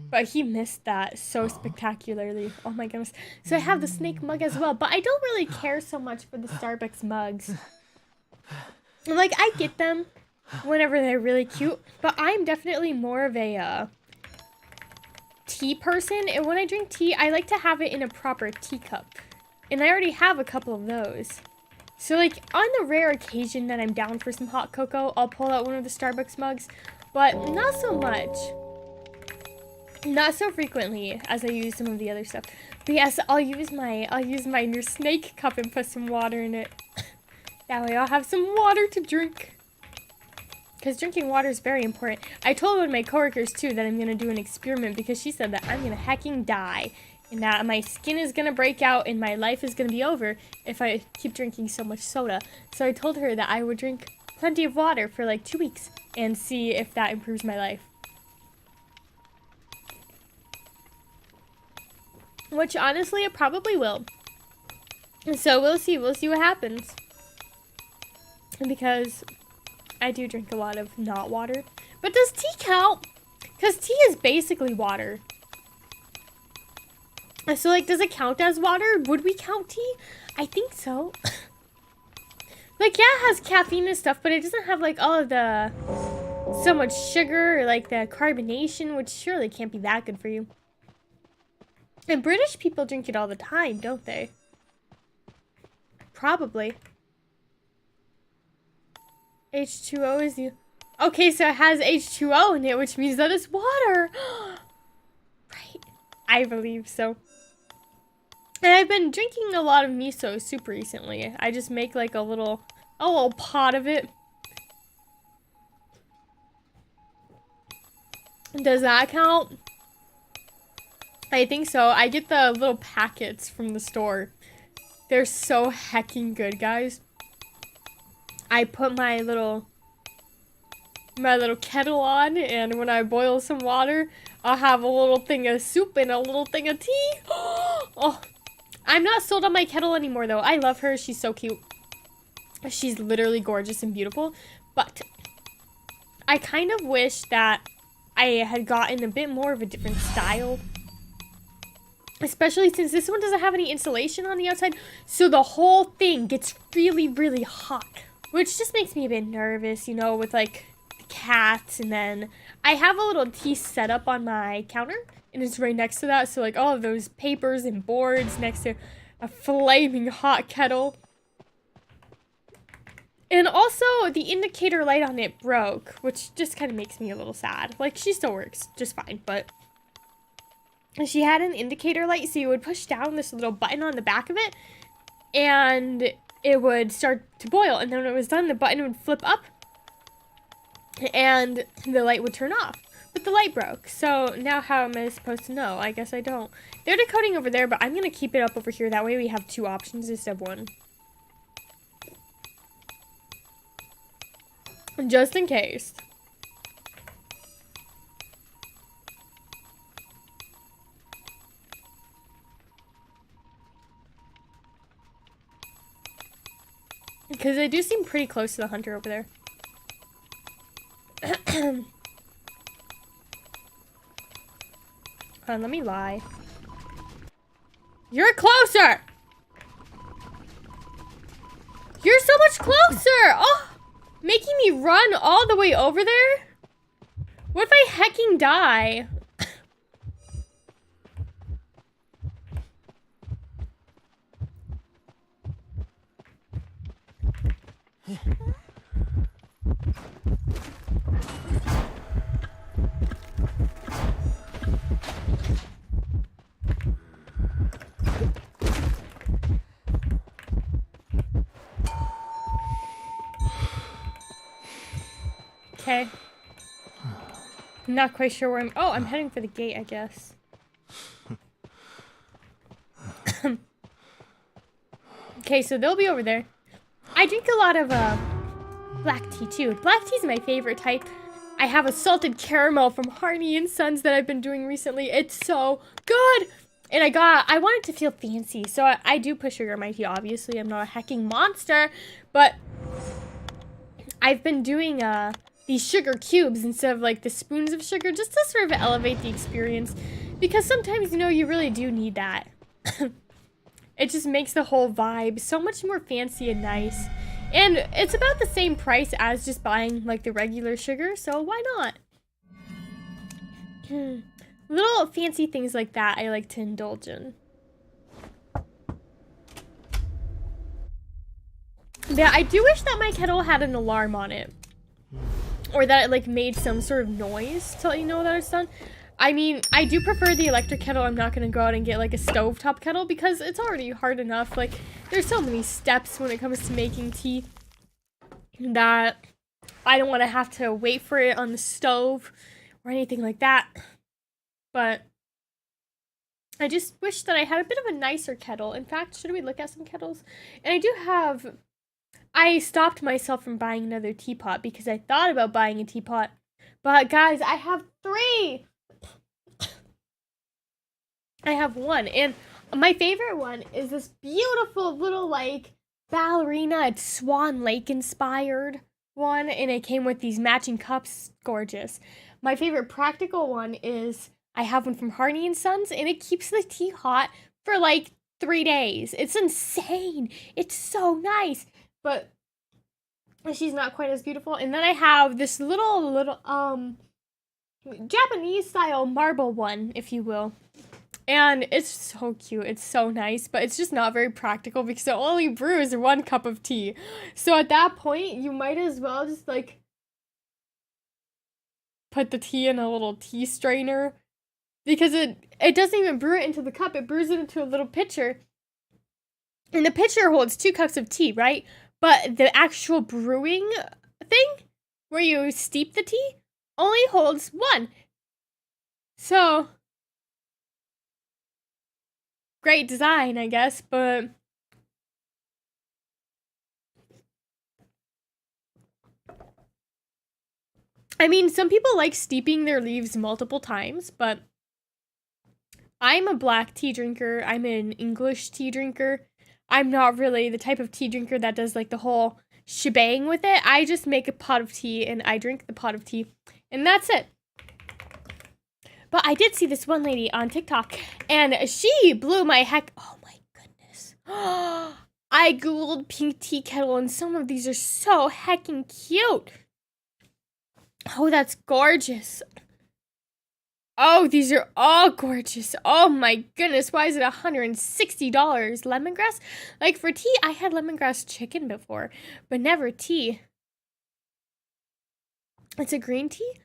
But he missed that so spectacularly. Oh my goodness. So I have the snake mug as well, but I don't really care so much for the Starbucks mugs. Like, I get them whenever they're really cute, but I'm definitely more of a tea person, and when I drink tea, I like to have it in a proper teacup, and I already have a couple of those. So like on the rare occasion that I'm down for some hot cocoa, I'll pull out one of the Starbucks mugs, but not so much, not so frequently as I use some of the other stuff. But yes, I'll use my new snake cup and put some water in it. That way I'll have some water to drink. Because drinking water is very important. I told one of my coworkers, too, that I'm going to do an experiment because she said that I'm going to hecking die. And that my skin is going to break out and my life is going to be over if I keep drinking so much soda. So I told her that I would drink plenty of water for like 2 weeks and see if that improves my life. Which, honestly, it probably will. So we'll see. We'll see what happens. because I do drink a lot of not water. But does tea count? Because tea is basically water. So, like, does it count as water? Would we count tea? I think so. Like, yeah, it has caffeine and stuff, but it doesn't have, like, all of the... so much sugar or, like, the carbonation, which surely can't be that good for you. And British people drink it all the time, don't they? Probably. H2O is the... Okay, so it has H2O in it, which means that it's water. Right. I believe so. And I've been drinking a lot of miso soup recently. I just make like a little pot of it. Does that count? I think so. I get the little packets from the store. They're so heckin' good, guys. I put my little kettle on, and when I boil some water, I'll have a little thing of soup and a little thing of tea. Oh, I'm not sold on my kettle anymore, though. I love her. She's so cute. She's literally gorgeous and beautiful. But I kind of wish that I had gotten a bit more of a different style. Especially since this one doesn't have any insulation on the outside. So the whole thing gets really, really hot. Which just makes me a bit nervous, you know, with like the cats. And then I have a little tea set up on my counter. And it's right next to that. So like all of those papers and boards next to a flaming hot kettle. And also the indicator light on it broke. Which just kind of makes me a little sad. Like she still works just fine. But she had an indicator light. So you would push down this little button on the back of it. And it would start to boil. And then when it was done, the button would flip up. And the light would turn off. But the light broke. So now how am I supposed to know? I guess I don't. They're decoding over there, but I'm going to keep it up over here. That way we have two options instead of one. Just in case. Because they do seem pretty close to the hunter over there. Hold on, let me lie. You're closer! You're so much closer! Oh! Making me run all the way over there? What if I hecking die? Okay. I'm not quite sure where I'm... Oh, I'm heading for the gate, I guess. Okay, so they'll be over there. I drink a lot of black tea, too. Black tea is my favorite type. I have a salted caramel from Harney and Sons that I've been doing recently. It's so good! And I wanted to feel fancy, so I do put sugar in my tea, obviously. I'm not a hecking monster, but I've been doing, these sugar cubes instead of like the spoons of sugar just to sort of elevate the experience because sometimes, you know, you really do need that. It just makes the whole vibe so much more fancy and nice. And it's about the same price as just buying like the regular sugar, so why not? Little fancy things like that I like to indulge in. Yeah, I do wish that my kettle had an alarm on it. Or that it, like, made some sort of noise to let you know that it's done. I mean, I do prefer the electric kettle. I'm not going to go out and get, like, a stovetop kettle because it's already hard enough. Like, there's so many steps when it comes to making tea that I don't want to have to wait for it on the stove or anything like that. But I just wish that I had a bit of a nicer kettle. In fact, should we look at some kettles? And I do have... I stopped myself from buying another teapot because I thought about buying a teapot. But guys, I have 3! I have 1. And my favorite one is this beautiful little, like, ballerina. It's Swan Lake inspired one, and it came with these matching cups. Gorgeous. My favorite practical one is I have one from Harney and Sons, and it keeps the tea hot for like 3 days. It's insane. It's so nice. But she's not quite as beautiful. And then I have this little Japanese style marble one, if you will. And it's so cute. It's so nice, but it's just not very practical because it only brews 1 cup of tea. So at that point, you might as well just like put the tea in a little tea strainer, because it doesn't even brew it into the cup. It brews it into a little pitcher. And the pitcher holds 2 cups of tea, right? But the actual brewing thing, where you steep the tea, only holds 1. So, great design, I guess, but I mean, some people like steeping their leaves multiple times, but I'm a black tea drinker. I'm an English tea drinker. I'm not really the type of tea drinker that does like the whole shebang with it. I just make a pot of tea and I drink the pot of tea, and that's it. But I did see this one lady on TikTok, and she blew my heck. Oh my goodness. I googled pink tea kettle, and some of these are so heckin' cute. Oh, that's gorgeous. Oh, these are all gorgeous. Oh my goodness, why is it $160? Lemongrass? Like for tea, I had lemongrass chicken before, but never tea. It's a green tea?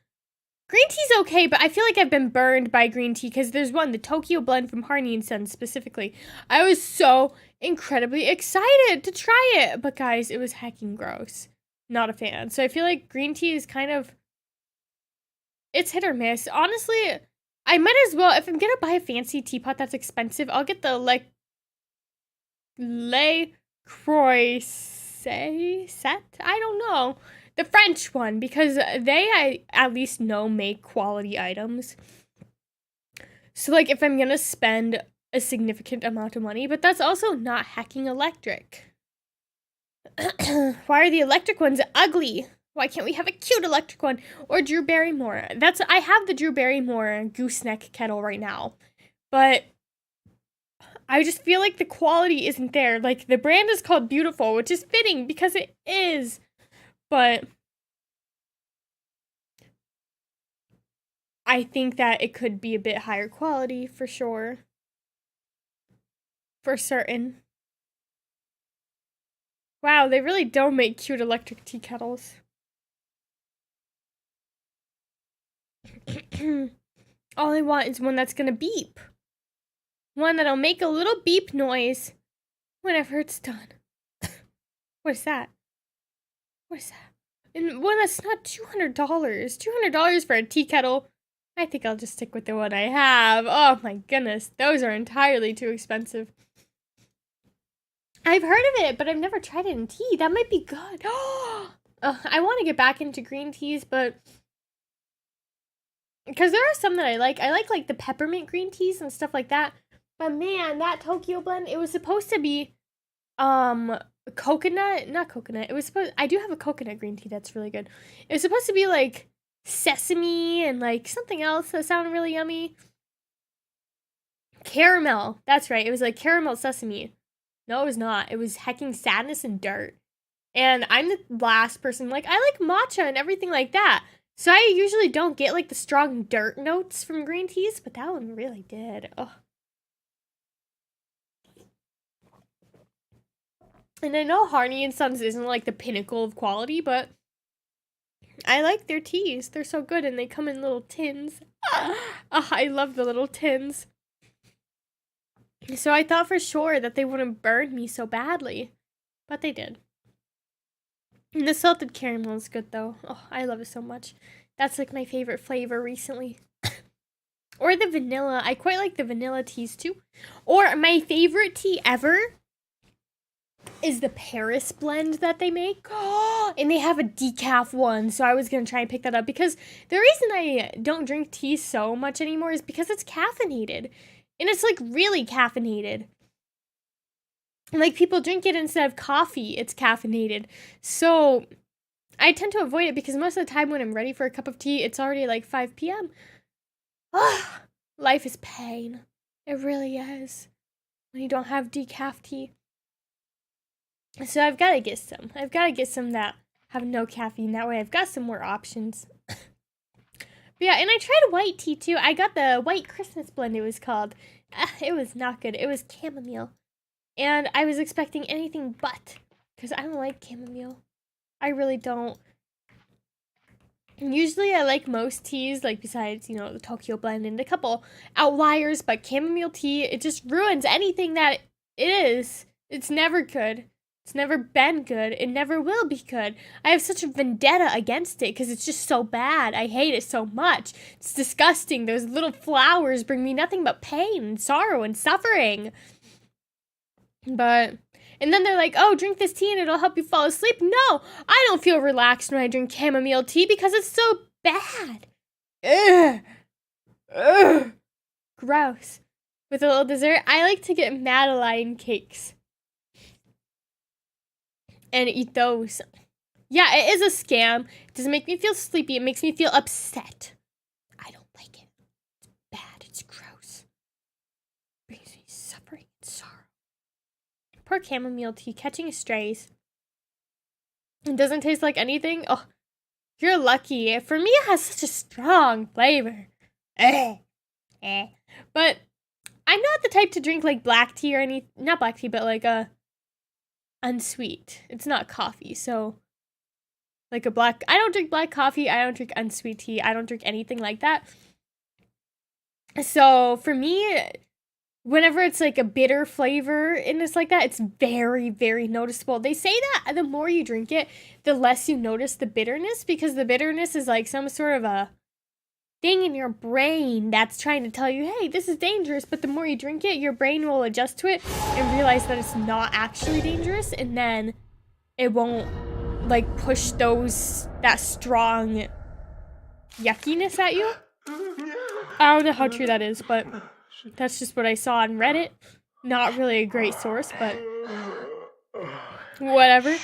Green tea's okay, but I feel like I've been burned by green tea because there's one, the Tokyo blend from Harney and Sons specifically. I was so incredibly excited to try it, but guys, it was heckin' gross. Not a fan. So I feel like green tea is kind of, it's hit or miss. Honestly, I might as well, if I'm gonna buy a fancy teapot that's expensive, I'll get the Le Croix set? I don't know. The French one, because they, I at least know, make quality items. So, like, if I'm gonna spend a significant amount of money, but that's also not hecking electric. Why are the electric ones ugly? Why can't we have a cute electric one? Or Drew Barrymore. I have the Drew Barrymore gooseneck kettle right now. But I just feel like the quality isn't there. Like, the brand is called Beautiful, which is fitting because it is. But I think that it could be a bit higher quality for sure. For certain. Wow, they really don't make cute electric tea kettles. All I want is one that's gonna beep. One that'll make a little beep noise whenever it's done. What is that? What is that? And one that's not $200. $200 for a tea kettle. I think I'll just stick with the one I have. Oh my goodness, those are entirely too expensive. I've heard of it, but I've never tried it in tea. That might be good. I want to get back into green teas, but because there are some that I like. I like the peppermint green teas and stuff like that. But man, that Tokyo blend, it was supposed to be coconut, not coconut. It was supposed, I do have a coconut green tea that's really good. It was supposed to be like sesame and like something else that sounded really yummy. Caramel. That's right. It was like caramel sesame. No, it was not. It was hecking sadness and dirt. And I'm the last person, like, I like matcha and everything like that. So I usually don't get like the strong dirt notes from green teas, but that one really did. Oh. And I know Harney and Sons isn't like the pinnacle of quality, but I like their teas. They're so good, and they come in little tins. I love the little tins. So I thought for sure that they wouldn't burn me so badly, but they did. And the salted caramel is good though. Oh, I love it so much. That's like my favorite flavor recently. Or the vanilla. I quite like the vanilla teas too. Or my favorite tea ever is the Paris blend that they make. Oh, and they have a decaf one, so I was going to try and pick that up because the reason I don't drink tea so much anymore is because it's caffeinated. And it's like really caffeinated. like people drink it instead of coffee. It's caffeinated. So I tend to avoid it because most of the time when I'm ready for a cup of tea, it's already like 5 p.m. Ah, life is pain. It really is. When you don't have decaf tea. So I've got to get some. I've got to get some that have no caffeine. That way I've got some more options. But yeah, and I tried white tea too. I got the white Christmas blend, it was called. It was not good. It was chamomile. And I was expecting anything but. Because I don't like chamomile. I really don't. Usually I like most teas, like besides, you know, the Tokyo blend and a couple outliers, but chamomile tea, it just ruins anything that it is. It's never good. It's never been good. It never will be good. I have such a vendetta against it because it's just so bad. I hate it so much. It's disgusting. Those little flowers bring me nothing but pain and sorrow and suffering. But... and then they're like, oh, drink this tea and it'll help you fall asleep. No, I don't feel relaxed when I drink chamomile tea because it's so bad. Ugh. Ugh. Gross. With a little dessert, I like to get Madeline cakes. And eat those. Yeah, it is a scam. It doesn't make me feel sleepy. It makes me feel upset. I don't like it. It's bad. It's gross. It brings me suffering and sorrow. Poor chamomile tea, catching strays. It doesn't taste like anything. Oh, you're lucky. For me, it has such a strong flavor. But I'm not the type to drink like black tea or any, not black tea, but like unsweet. It's not coffee, so like I don't drink black coffee. I don't drink unsweet tea. I don't drink anything like that. So for me, whenever it's like a bitter flavor and it's like that, it's very, very noticeable. They say that the more you drink it, the less you notice the bitterness, because the bitterness is like some sort of a thing in your brain that's trying to tell you, hey, this is dangerous. But the more you drink it, your brain will adjust to it and realize that it's not actually dangerous. And then it won't like push that strong yuckiness at you. I don't know how true that is, but that's just what I saw on Reddit. Not really a great source, but whatever.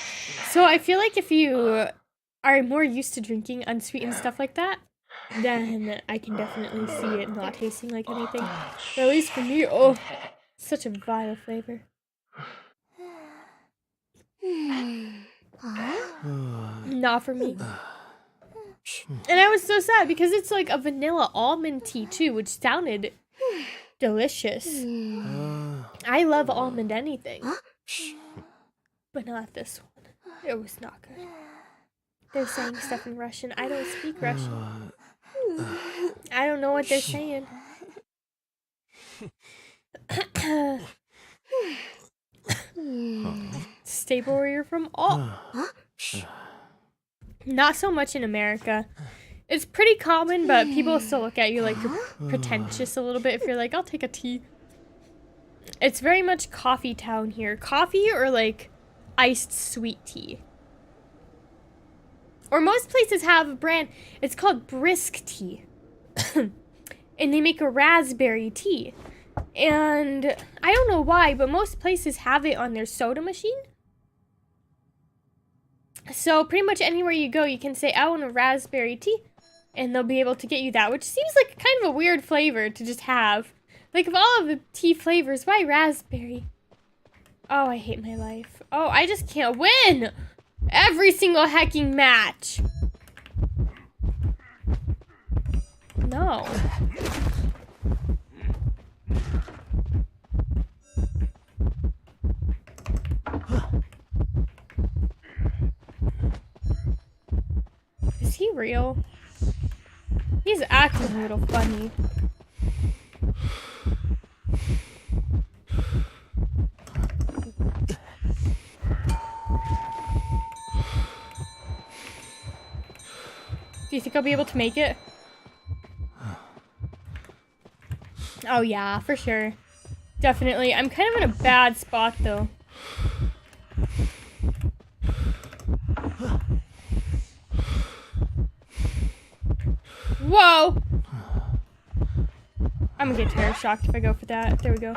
So I feel like if you are more used to drinking unsweetened stuff like that, then I can definitely see it not tasting like anything. But at least for me, oh, such a vile flavor. Not for me. And I was so sad because it's like a vanilla almond tea too, which sounded delicious. I love almond anything. But not this one. It was not good. They're saying stuff in Russian. I don't speak Russian. I don't know what they're saying. Stable where you're from? Oh. Not so much in America. It's pretty common, but people still look at you like you're pretentious a little bit if you're like, I'll take a tea. It's very much coffee town here. Coffee or like iced sweet tea. Or most places have a brand, it's called Brisk Tea. And they make a raspberry tea. And I don't know why, but most places have it on their soda machine. So pretty much anywhere you go, you can say, I want a raspberry tea. And they'll be able to get you that, which seems like kind of a weird flavor to just have. Like, of all of the tea flavors, why raspberry? Oh, I hate my life. Oh, I just can't win every single hecking match. No. Is he real? He's acting a little funny. Do you think I'll be able to make it? Oh yeah, for sure. Definitely. I'm kind of in a bad spot though. Whoa! I'm gonna get terror shocked if I go for that. There we go.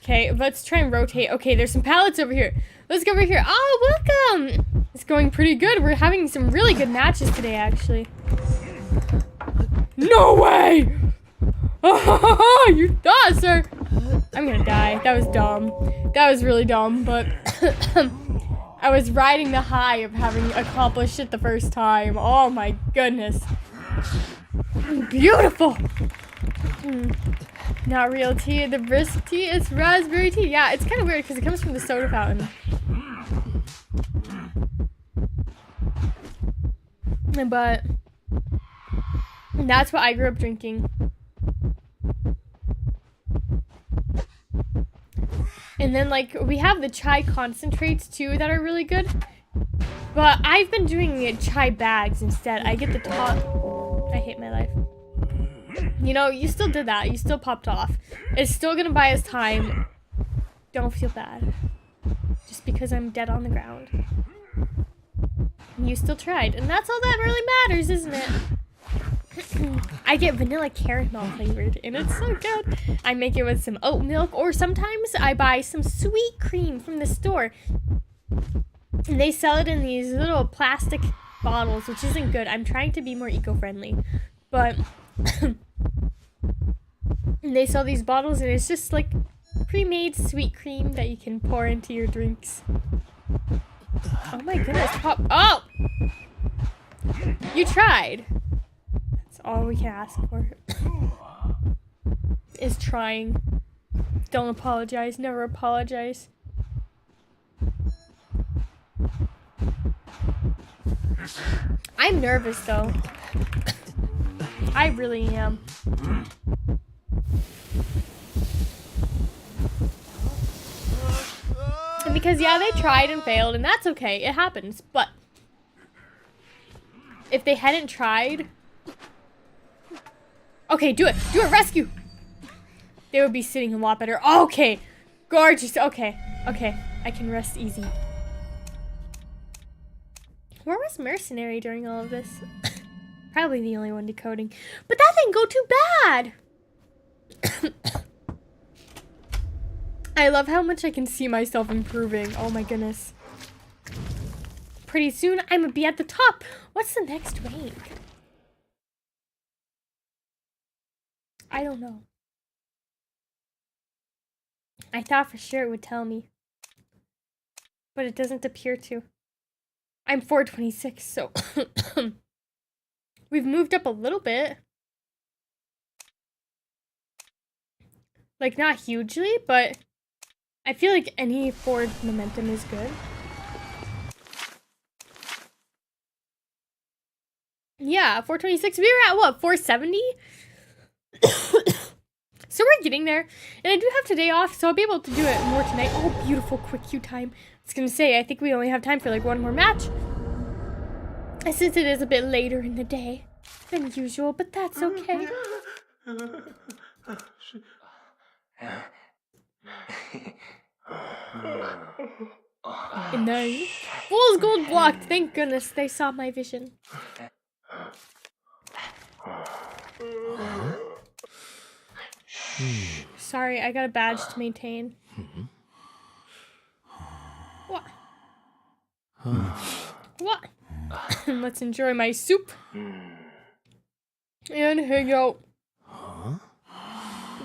Okay, let's try and rotate. Okay, there's some pallets over here. Let's go over here. Oh, welcome! It's going pretty good. We're having some really good matches today, actually. No way! You thought, sir. I'm gonna die. That was dumb. That was really dumb, but I was riding the high of having accomplished it the first time. Oh my goodness. Beautiful. Not real tea. The brisk tea is raspberry tea. Yeah, it's kind of weird because it comes from the soda fountain. But that's what I grew up drinking. And then, like, we have the chai concentrates, too, that are really good. But I've been doing chai bags instead. I get the top... I hate my life. You know, you still did that. You still popped off. It's still gonna buy us time. Don't feel bad. Just because I'm dead on the ground. You still tried. And that's all that really matters, isn't it? I get vanilla caramel flavored, and it's so good. I make it with some oat milk, or sometimes I buy some sweet cream from the store. And they sell it in these little plastic bottles, which isn't good. I'm trying to be more eco-friendly. But they sell these bottles, and it's just like pre-made sweet cream that you can pour into your drinks. Oh my goodness, pop. Oh! You tried. All we can ask for is trying. Don't apologize. Never apologize. I'm nervous though. I really am. And because yeah, they tried and failed, and that's okay. It happens. But if they hadn't tried... Okay, do it. Do it. Rescue. They would be sitting a lot better. Okay. Gorgeous. Okay. Okay. I can rest easy. Where was Mercenary during all of this? Probably the only one decoding. But that didn't go too bad. I love how much I can see myself improving. Oh my goodness. Pretty soon, I'm gonna be at the top. What's the next rank? I don't know. I thought for sure it would tell me. But it doesn't appear to. I'm 426, so... We've moved up a little bit. Like, not hugely, but... I feel like any forward momentum is good. Yeah, 426. We were at, what, 470? So we're getting there, and I do have today off, so I'll be able to do it more tonight. Oh, beautiful quick queue time. I was gonna say, I think we only have time for like one more match, since it is a bit later in the day than usual, but that's okay. And then, Fool's Gold blocked. Thank goodness they saw my vision. Sorry, I got a badge to maintain. What? What? Let's enjoy my soup. And hang out.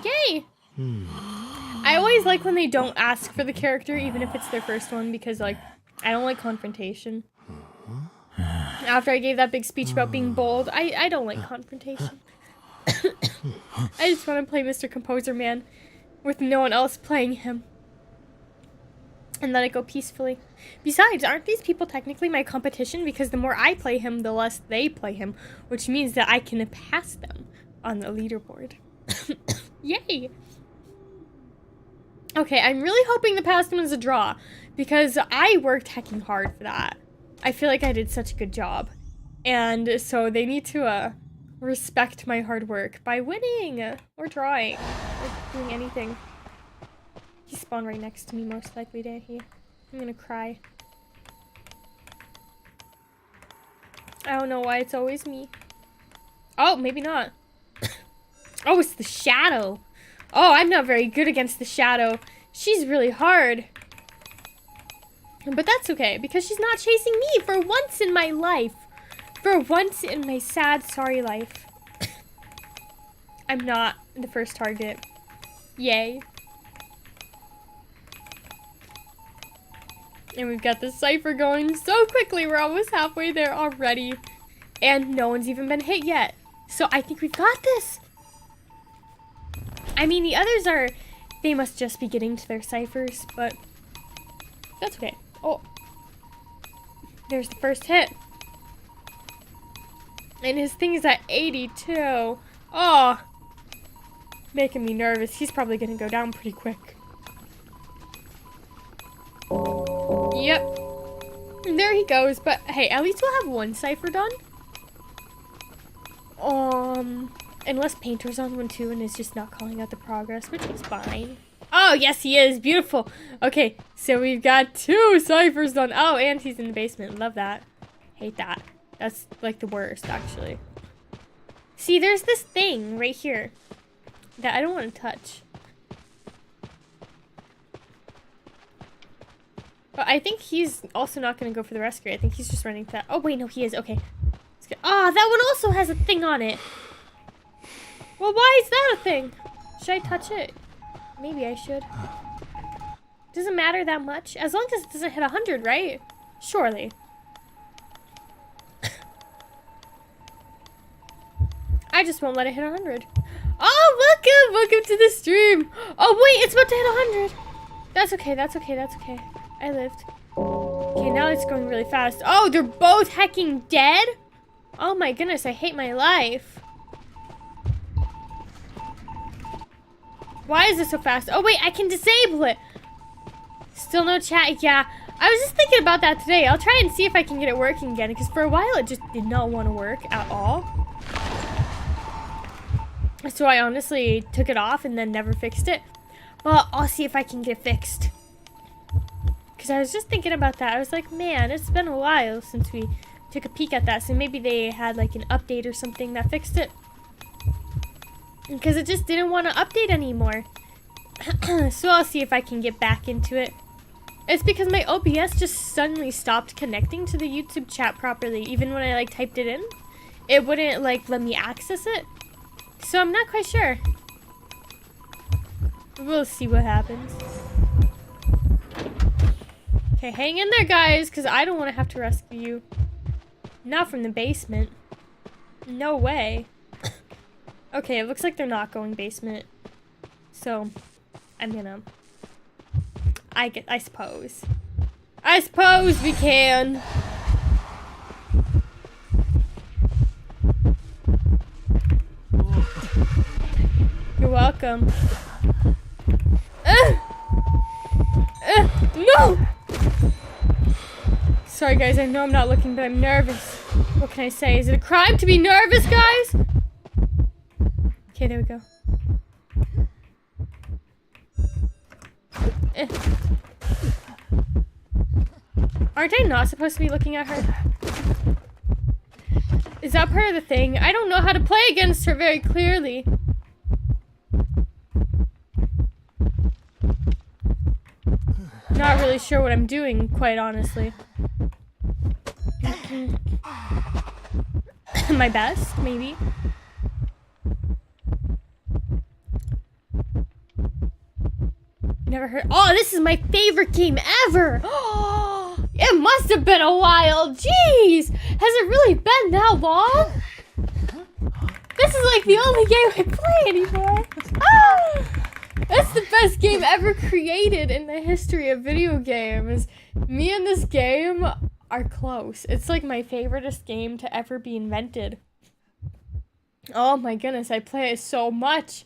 Yay! I always like when they don't ask for the character, even if it's their first one, because, like, I don't like confrontation. After I gave that big speech about being bold, I don't like confrontation. I just want to play Mr. Composer Man with no one else playing him. And let it go peacefully. Besides, aren't these people technically my competition? Because the more I play him, the less they play him. Which means that I can pass them on the leaderboard. Yay! Okay, I'm really hoping the past one is a draw. Because I worked hecking hard for that. I feel like I did such a good job. And so they need to respect my hard work by winning or drawing or doing anything. He spawned right next to me, most likely, didn't he? I'm gonna cry. I don't know why it's always me. Oh, maybe not. Oh, it's the shadow. Oh, I'm not very good against the shadow. She's really hard. But that's okay, because she's not chasing me for once in my life. For once in my sad, sorry life. I'm not the first target. Yay. And we've got the cipher going so quickly. We're almost halfway there already. And no one's even been hit yet. So I think we've got this. I mean, the others are... They must just be getting to their ciphers, but... That's okay. Oh. There's the first hit. And his thing is at 82. Oh. Making me nervous. He's probably gonna go down pretty quick. Yep. And there he goes. But hey, at least we'll have one cipher done. Unless Painter's on one too and is just not calling out the progress, which is fine. Oh, yes, he is. Beautiful. Okay, so we've got 2 ciphers done. Oh, and he's in the basement. Love that. Hate that. That's like the worst, actually. See, there's this thing right here that I don't want to touch. But I think he's also not going to go for the rescue. I think he's just running to that. Oh, wait, no, he is. Okay. Ah, that one also has a thing on it. Well, why is that a thing? Should I touch it? Maybe I should. Doesn't matter that much. As long as it doesn't hit 100, right? Surely. I just won't let it hit 100. Oh, welcome! Welcome to the stream! Oh, wait, it's about to hit 100. That's okay, that's okay, that's okay. I lived. Okay, now it's going really fast. Oh, they're both hecking dead? Oh my goodness, I hate my life. Why is it so fast? Oh wait, I can disable it. Still no chat. Yeah, I was just thinking about that today. I'll try and see if I can get it working again, because for a while it just did not want to work at all. So I honestly took it off and then never fixed it. But I'll see if I can get it fixed. Because I was just thinking about that. I was like, man, it's been a while since we took a peek at that. So maybe they had like an update or something that fixed it. Because it just didn't want to update anymore. So I'll see if I can get back into it. It's because my OBS just suddenly stopped connecting to the YouTube chat properly. Even when I like typed it in, it wouldn't like let me access it. So I'm not quite sure. We'll see what happens. Okay, hang in there, guys, because I don't want to have to rescue you. Not from the basement. No way. Okay, it looks like they're not going basement. So, I'm gonna... I suppose. I suppose we can. You're welcome. No! Sorry, guys, I know I'm not looking, but I'm nervous. What can I say? Is it a crime to be nervous, guys? Okay, there we go. Aren't I not supposed to be looking at her? Is that part of the thing? I don't know how to play against her very clearly. Not really sure what I'm doing, quite honestly. My best, maybe. Never heard. Oh, this is my favorite game ever. Oh, it must have been a while. Jeez, has it really been that long? This is like the only game I play anymore. Ah, that's the best game ever created in the history of video games. Me and this game are close. It's like my favoriteest game to ever be invented. Oh my goodness, I play it so much.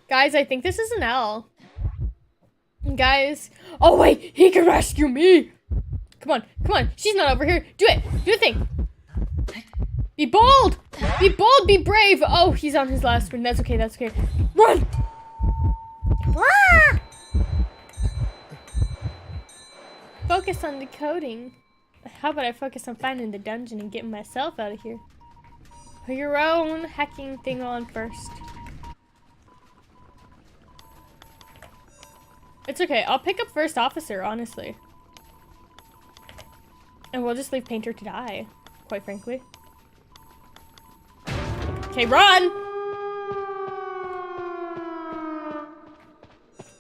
Guys, I think this is an L. Guys. Oh, wait. He can rescue me. Come on. Come on. She's not over here. Do it. Do the thing. Be bold. Be bold. Be brave. Oh, he's on his last one. That's okay. That's okay. Run. Ah! Focus on decoding. How about I focus on finding the dungeon and getting myself out of here? Put your own hacking thing on first. It's okay. I'll pick up first officer, honestly. And we'll just leave painter to die, quite frankly. Okay, run!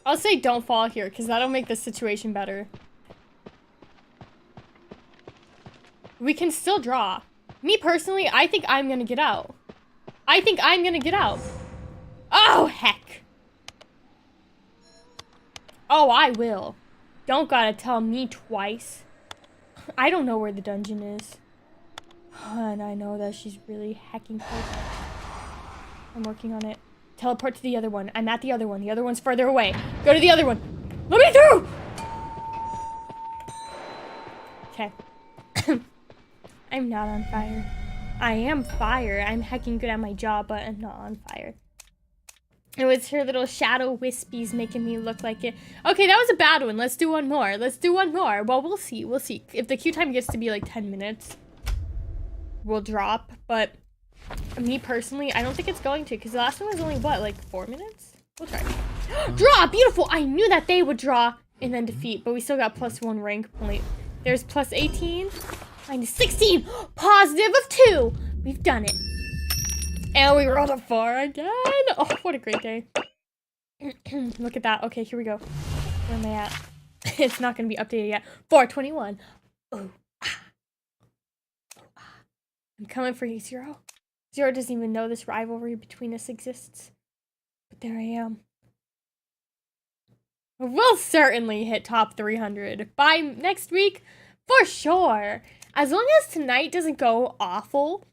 I'll say don't fall here, because that'll make the situation better. We can still draw. Me personally, I think I'm gonna get out. I think I'm gonna get out. Oh, heck. Oh, I will. Don't gotta tell me twice. I don't know where the dungeon is. And I know that she's really hacking close. I'm working on it. Teleport to the other one. I'm at the other one. The other one's further away. Go to the other one. Let me through! Okay. I'm not on fire. I am fire. I'm hecking good at my job, but I'm not on fire. It was her little shadow wispies making me look like it. Okay, that was a bad one. Let's do one more. Let's do one more. Well, we'll see. We'll see. If the queue time gets to be like 10 minutes, we'll drop. But me personally, I don't think it's going to, because the last one was only, what, like 4 minutes? We'll try. Draw! Beautiful! I knew that they would draw and then defeat, but we still got +1 rank point. There's +18. -16, positive of 2. We've done it. And we rolled a 4 again. Oh, what a great day. Look at that. Okay, here we go. Where am I at? It's not going to be updated yet. 421. Oh. I'm coming for you, Zero. Zero doesn't even know this rivalry between us exists. But there I am. We'll certainly hit top 300 by next week. For sure. As long as tonight doesn't go awful.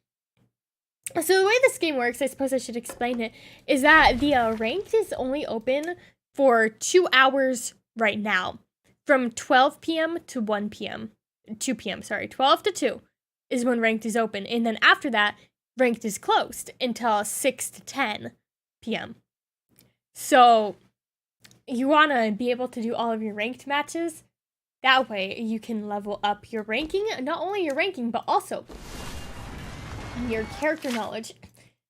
So the way this game works, I suppose I should explain it, is that the ranked is only open for 2 hours right now. From 12 p.m. to 1 p.m. 2 p.m., sorry. 12 to 2 is when ranked is open. And then after that, ranked is closed until 6 to 10 p.m. So you want to be able to do all of your ranked matches. That way you can level up your ranking, not only your ranking, but also your character knowledge.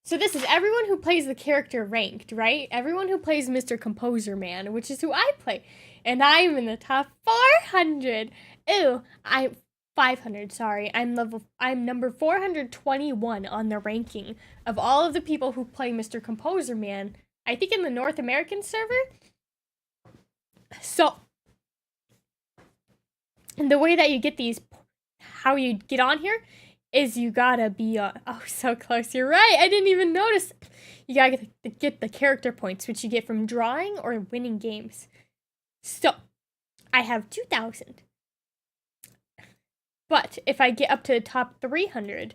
So this is everyone who plays the character ranked, right? Everyone who plays Mr. Composer Man, which is who I play. And I'm in the top 400. Ew, I'm 500, sorry. I'm number 421 on the ranking of all of the people who play Mr. Composer Man. I think in the North American server. So, and the way that you get these, how you get on here, is you gotta be, oh, so close, you're right, I didn't even notice. You gotta get the character points, which you get from drawing or winning games. So, I have 2,000. But if I get up to the top 300,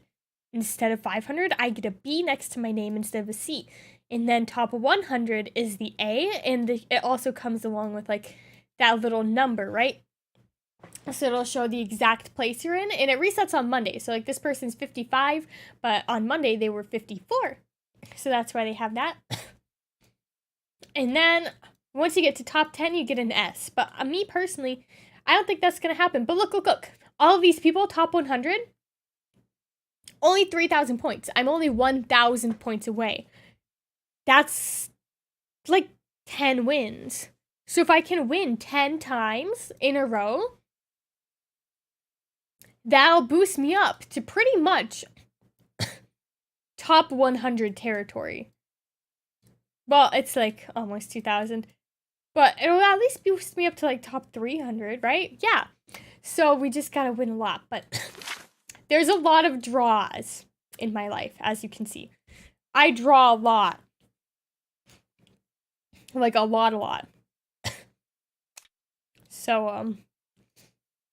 instead of 500, I get a B next to my name instead of a C. And then top 100 is the A, and it also comes along with, like, that little number, right? So it'll show the exact place you're in, and it resets on Monday. So, like, this person's 55, but on Monday they were 54. So that's why they have that. And then, once you get to top 10, you get an S. But me, personally, I don't think that's going to happen. But look. All of these people, top 100, only 3,000 points. I'm only 1,000 points away. That's, like, 10 wins. So if I can win 10 times in a row, that'll boost me up to pretty much top 100 territory. Well, it's like almost 2,000. But it'll at least boost me up to like top 300, right? Yeah. So we just gotta win a lot. But there's a lot of draws in my life, as you can see. I draw a lot. Like a lot. So,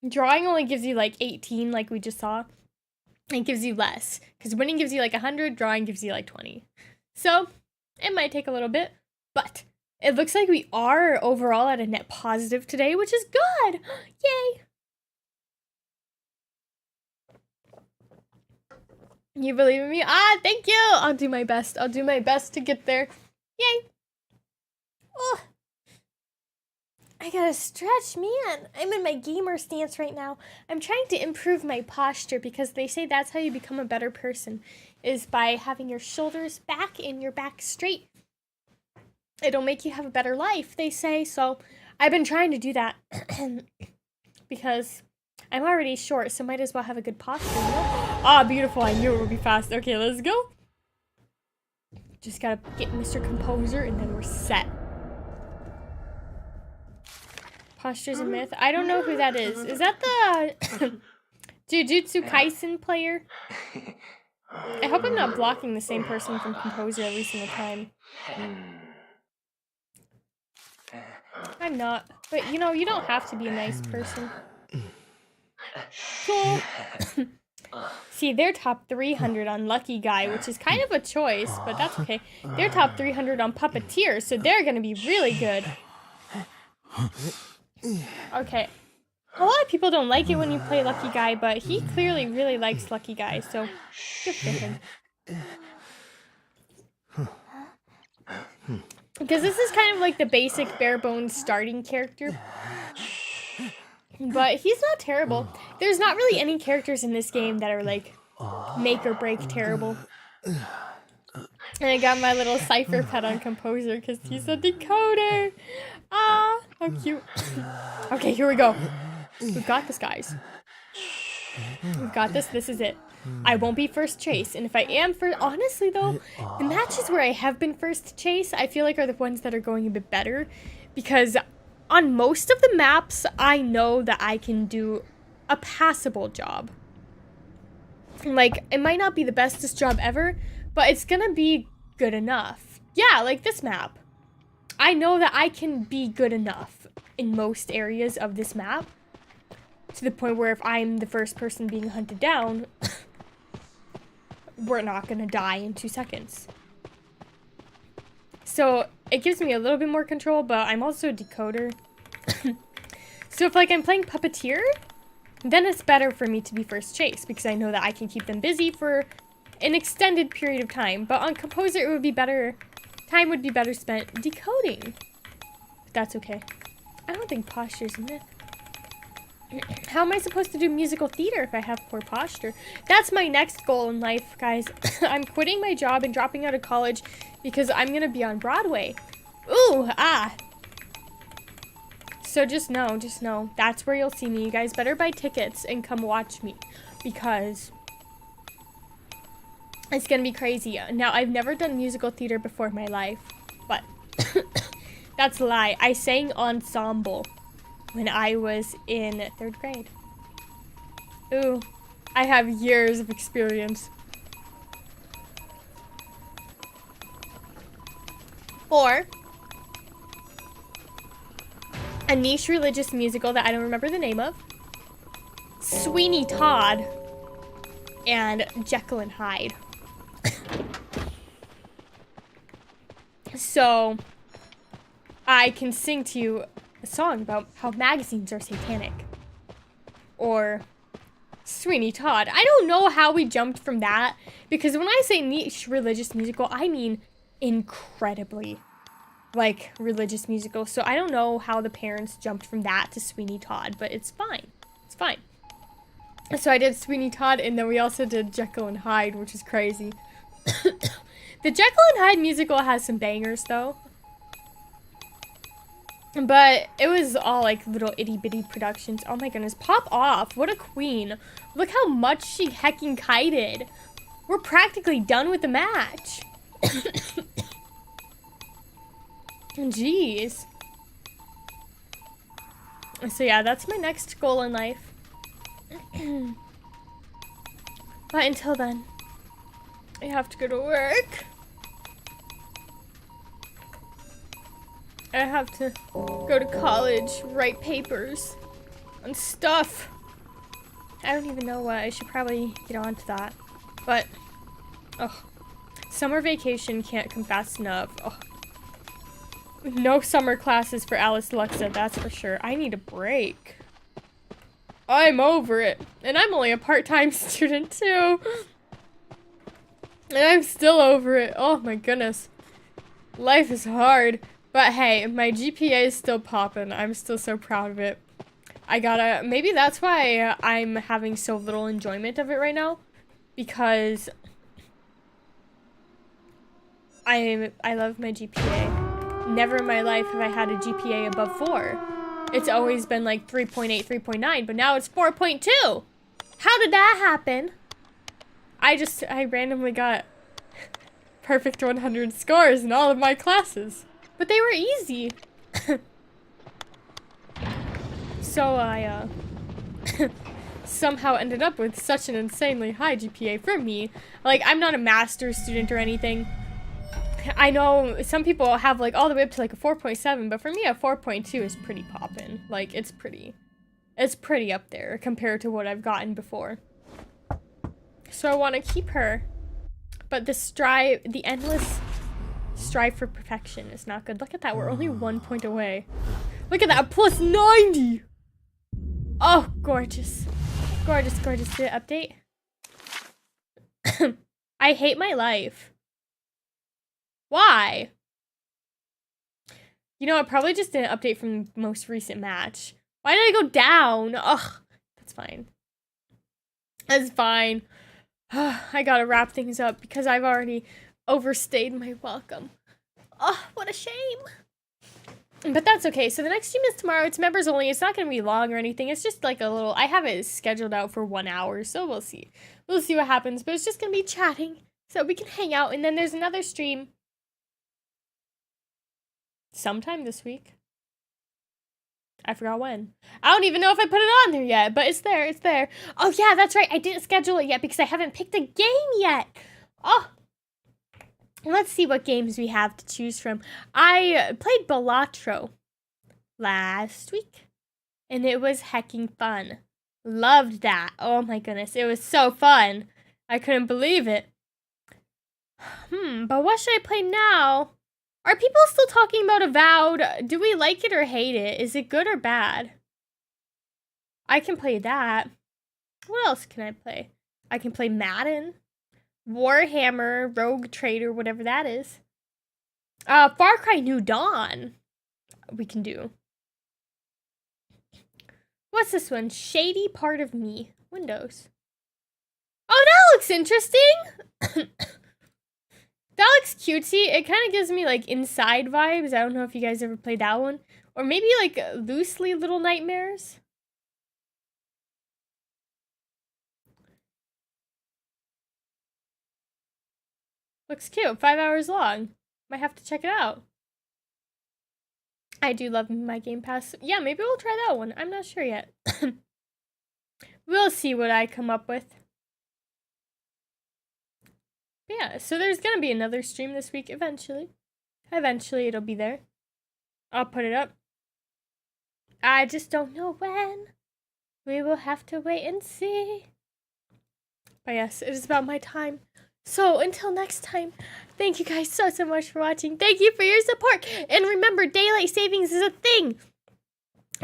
drawing only gives you like 18, like we just saw. It gives you less. Because winning gives you like 100, drawing gives you like 20. So, it might take a little bit. But it looks like we are overall at a net positive today, which is good. Yay. You believe in me? Ah, thank you. I'll do my best. I'll do my best to get there. Yay. Oh. I gotta stretch, man. I'm in my gamer stance right now. I'm trying to improve my posture because they say that's how you become a better person. is by having your shoulders back and your back straight. It'll make you have a better life, they say. So I've been trying to do that because I'm already short, so might as well have a good posture, you know? Ah, beautiful. I knew it would be fast. Okay, let's go. Just gotta get Mr. Composer and then we're set. Posture's a myth. I don't know who that is. Is that the Jujutsu Kaisen player? I hope I'm not blocking the same person from Composer every single time. I'm not. But, you know, you don't have to be a nice person. Cool. See, they're top 300 on Lucky Guy, which is kind of a choice, but that's okay. They're top 300 on Puppeteer, so they're gonna be really good. Okay. A lot of people don't like it when you play Lucky Guy, but he clearly really likes Lucky Guy, so good for him. Because this is kind of like the basic bare bones starting character. But he's not terrible. There's not really any characters in this game that are like make or break terrible. And I got my little cipher pet on Composer because he's a decoder. Ah, how cute. Okay, here we go. We've got this, guys. We've got this. This is it. I won't be first chase. And if I am first, honestly though, the matches where I have been first chase, I feel like are the ones that are going a bit better. Because on most of the maps, I know that I can do a passable job. Like, it might not be the bestest job ever, but it's gonna be good enough. Yeah, like this map. I know that I can be good enough in most areas of this map. To the point where if I'm the first person being hunted down, we're not gonna die in 2 seconds. So it gives me a little bit more control, but I'm also a decoder. So if like I'm playing Puppeteer, then it's better for me to be first chase because I know that I can keep them busy for an extended period of time. But on Composer, it would be better, time would be better spent decoding. But that's okay. I don't think posture's a myth. How am I supposed to do musical theater if I have poor posture? That's my next goal in life, guys. I'm quitting my job and dropping out of college because I'm gonna be on Broadway. Ooh, ah. So just know, that's where you'll see me. You guys better buy tickets and come watch me because it's gonna be crazy. Now, I've never done musical theater before in my life, but that's a lie. I sang ensemble when I was in 3rd grade. Ooh, I have years of experience. Or a niche religious musical that I don't remember the name of. Sweeney Todd and Jekyll and Hyde. So I can sing to you a song about how magazines are satanic. Or Sweeney Todd. I don't know how we jumped from that, because when I say niche religious musical, I mean incredibly, like, religious musical. So I don't know how the parents jumped from that to Sweeney Todd, but it's fine. It's fine. So I did Sweeney Todd, and then we also did Jekyll and Hyde, which is crazy. The Jekyll and Hyde musical has some bangers, though. But it was all like little itty bitty productions. Oh my goodness, pop off. What a queen. Look how much she hecking kited. We're practically done with the match. Jeez. So yeah, that's my next goal in life. But until then, I have to go to work. I have to go to college, write papers on stuff. I don't even know what. I should probably get on to that. But, oh, summer vacation can't come fast enough. Oh. No summer classes for Alice Luxa, that's for sure. I need a break. I'm over it. And I'm only a part-time student, too. And I'm still over it. Oh my goodness. Life is hard. But hey, my GPA is still popping. I'm still so proud of it. Maybe that's why I'm having so little enjoyment of it right now. Because I love my GPA. Never in my life have I had a GPA above 4. It's always been like 3.8, 3.9, but now it's 4.2. How did that happen? I randomly got perfect 100 scores in all of my classes. But they were easy. So I, somehow ended up with such an insanely high GPA for me. Like, I'm not a master's student or anything. I know some people have like all the way up to like a 4.7, but for me a 4.2 is pretty poppin'. Like, it's pretty up there compared to what I've gotten before. So I want to keep her. But the endless strive for perfection is not good. Look at that, we're only 1 point away. Look at that, plus 90! Oh, gorgeous. Gorgeous, gorgeous. Did it update? I hate my life. Why? You know, it probably just didn't update from the most recent match. Why did I go down? Ugh, that's fine. That's fine. I gotta wrap things up because I've already overstayed my welcome. Oh, what a shame. But that's okay. So the next stream is tomorrow. It's members only. It's not going to be long or anything. It's just like a little... I have it scheduled out for 1 hour, so we'll see. We'll see what happens. But it's just going to be chatting so we can hang out. And then there's another stream sometime this week. I forgot when. I don't even know if I put it on there yet, but it's there. It's there. Oh, yeah, that's right. I didn't schedule it yet because I haven't picked a game yet. Oh, let's see what games we have to choose from. I played Balatro last week, and it was hecking fun. Loved that. Oh my goodness, it was so fun. I couldn't believe it. But what should I play now? Are people still talking about Avowed? Do we like it or hate it? Is it good or bad? I can play that. What else can I play? I can play Madden. Warhammer, Rogue Trader, whatever that is. Far Cry New Dawn. We can do. What's this one? Shady Part of Me. Windows. Oh, that looks interesting! That looks cutesy. It kind of gives me, like, Inside vibes. I don't know if you guys ever played that one. Or maybe, like, loosely Little Nightmares. Looks cute. 5 hours long. Might have to check it out. I do love my Game Pass. Yeah, maybe we'll try that one. I'm not sure yet. We'll see what I come up with. But yeah, so there's gonna be another stream this week eventually. Eventually it'll be there. I'll put it up. I just don't know when. We will have to wait and see. But yes, it is about my time. So until next time, thank you guys so much for watching. Thank you for your support. And remember, daylight savings is a thing.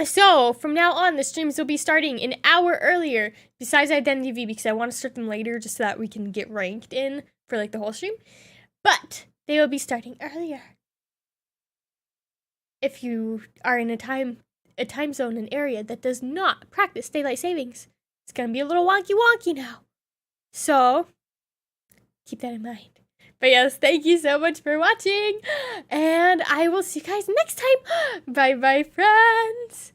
So from now on, the streams will be starting an hour earlier, besides Identity V, because I want to start them later just so that we can get ranked in for like the whole stream. But they will be starting earlier. If you are in a time zone, an area that does not practice daylight savings, it's going to be a little wonky now. So keep that in mind. But yes, thank you so much for watching, and I will see you guys next time. Bye bye, friends.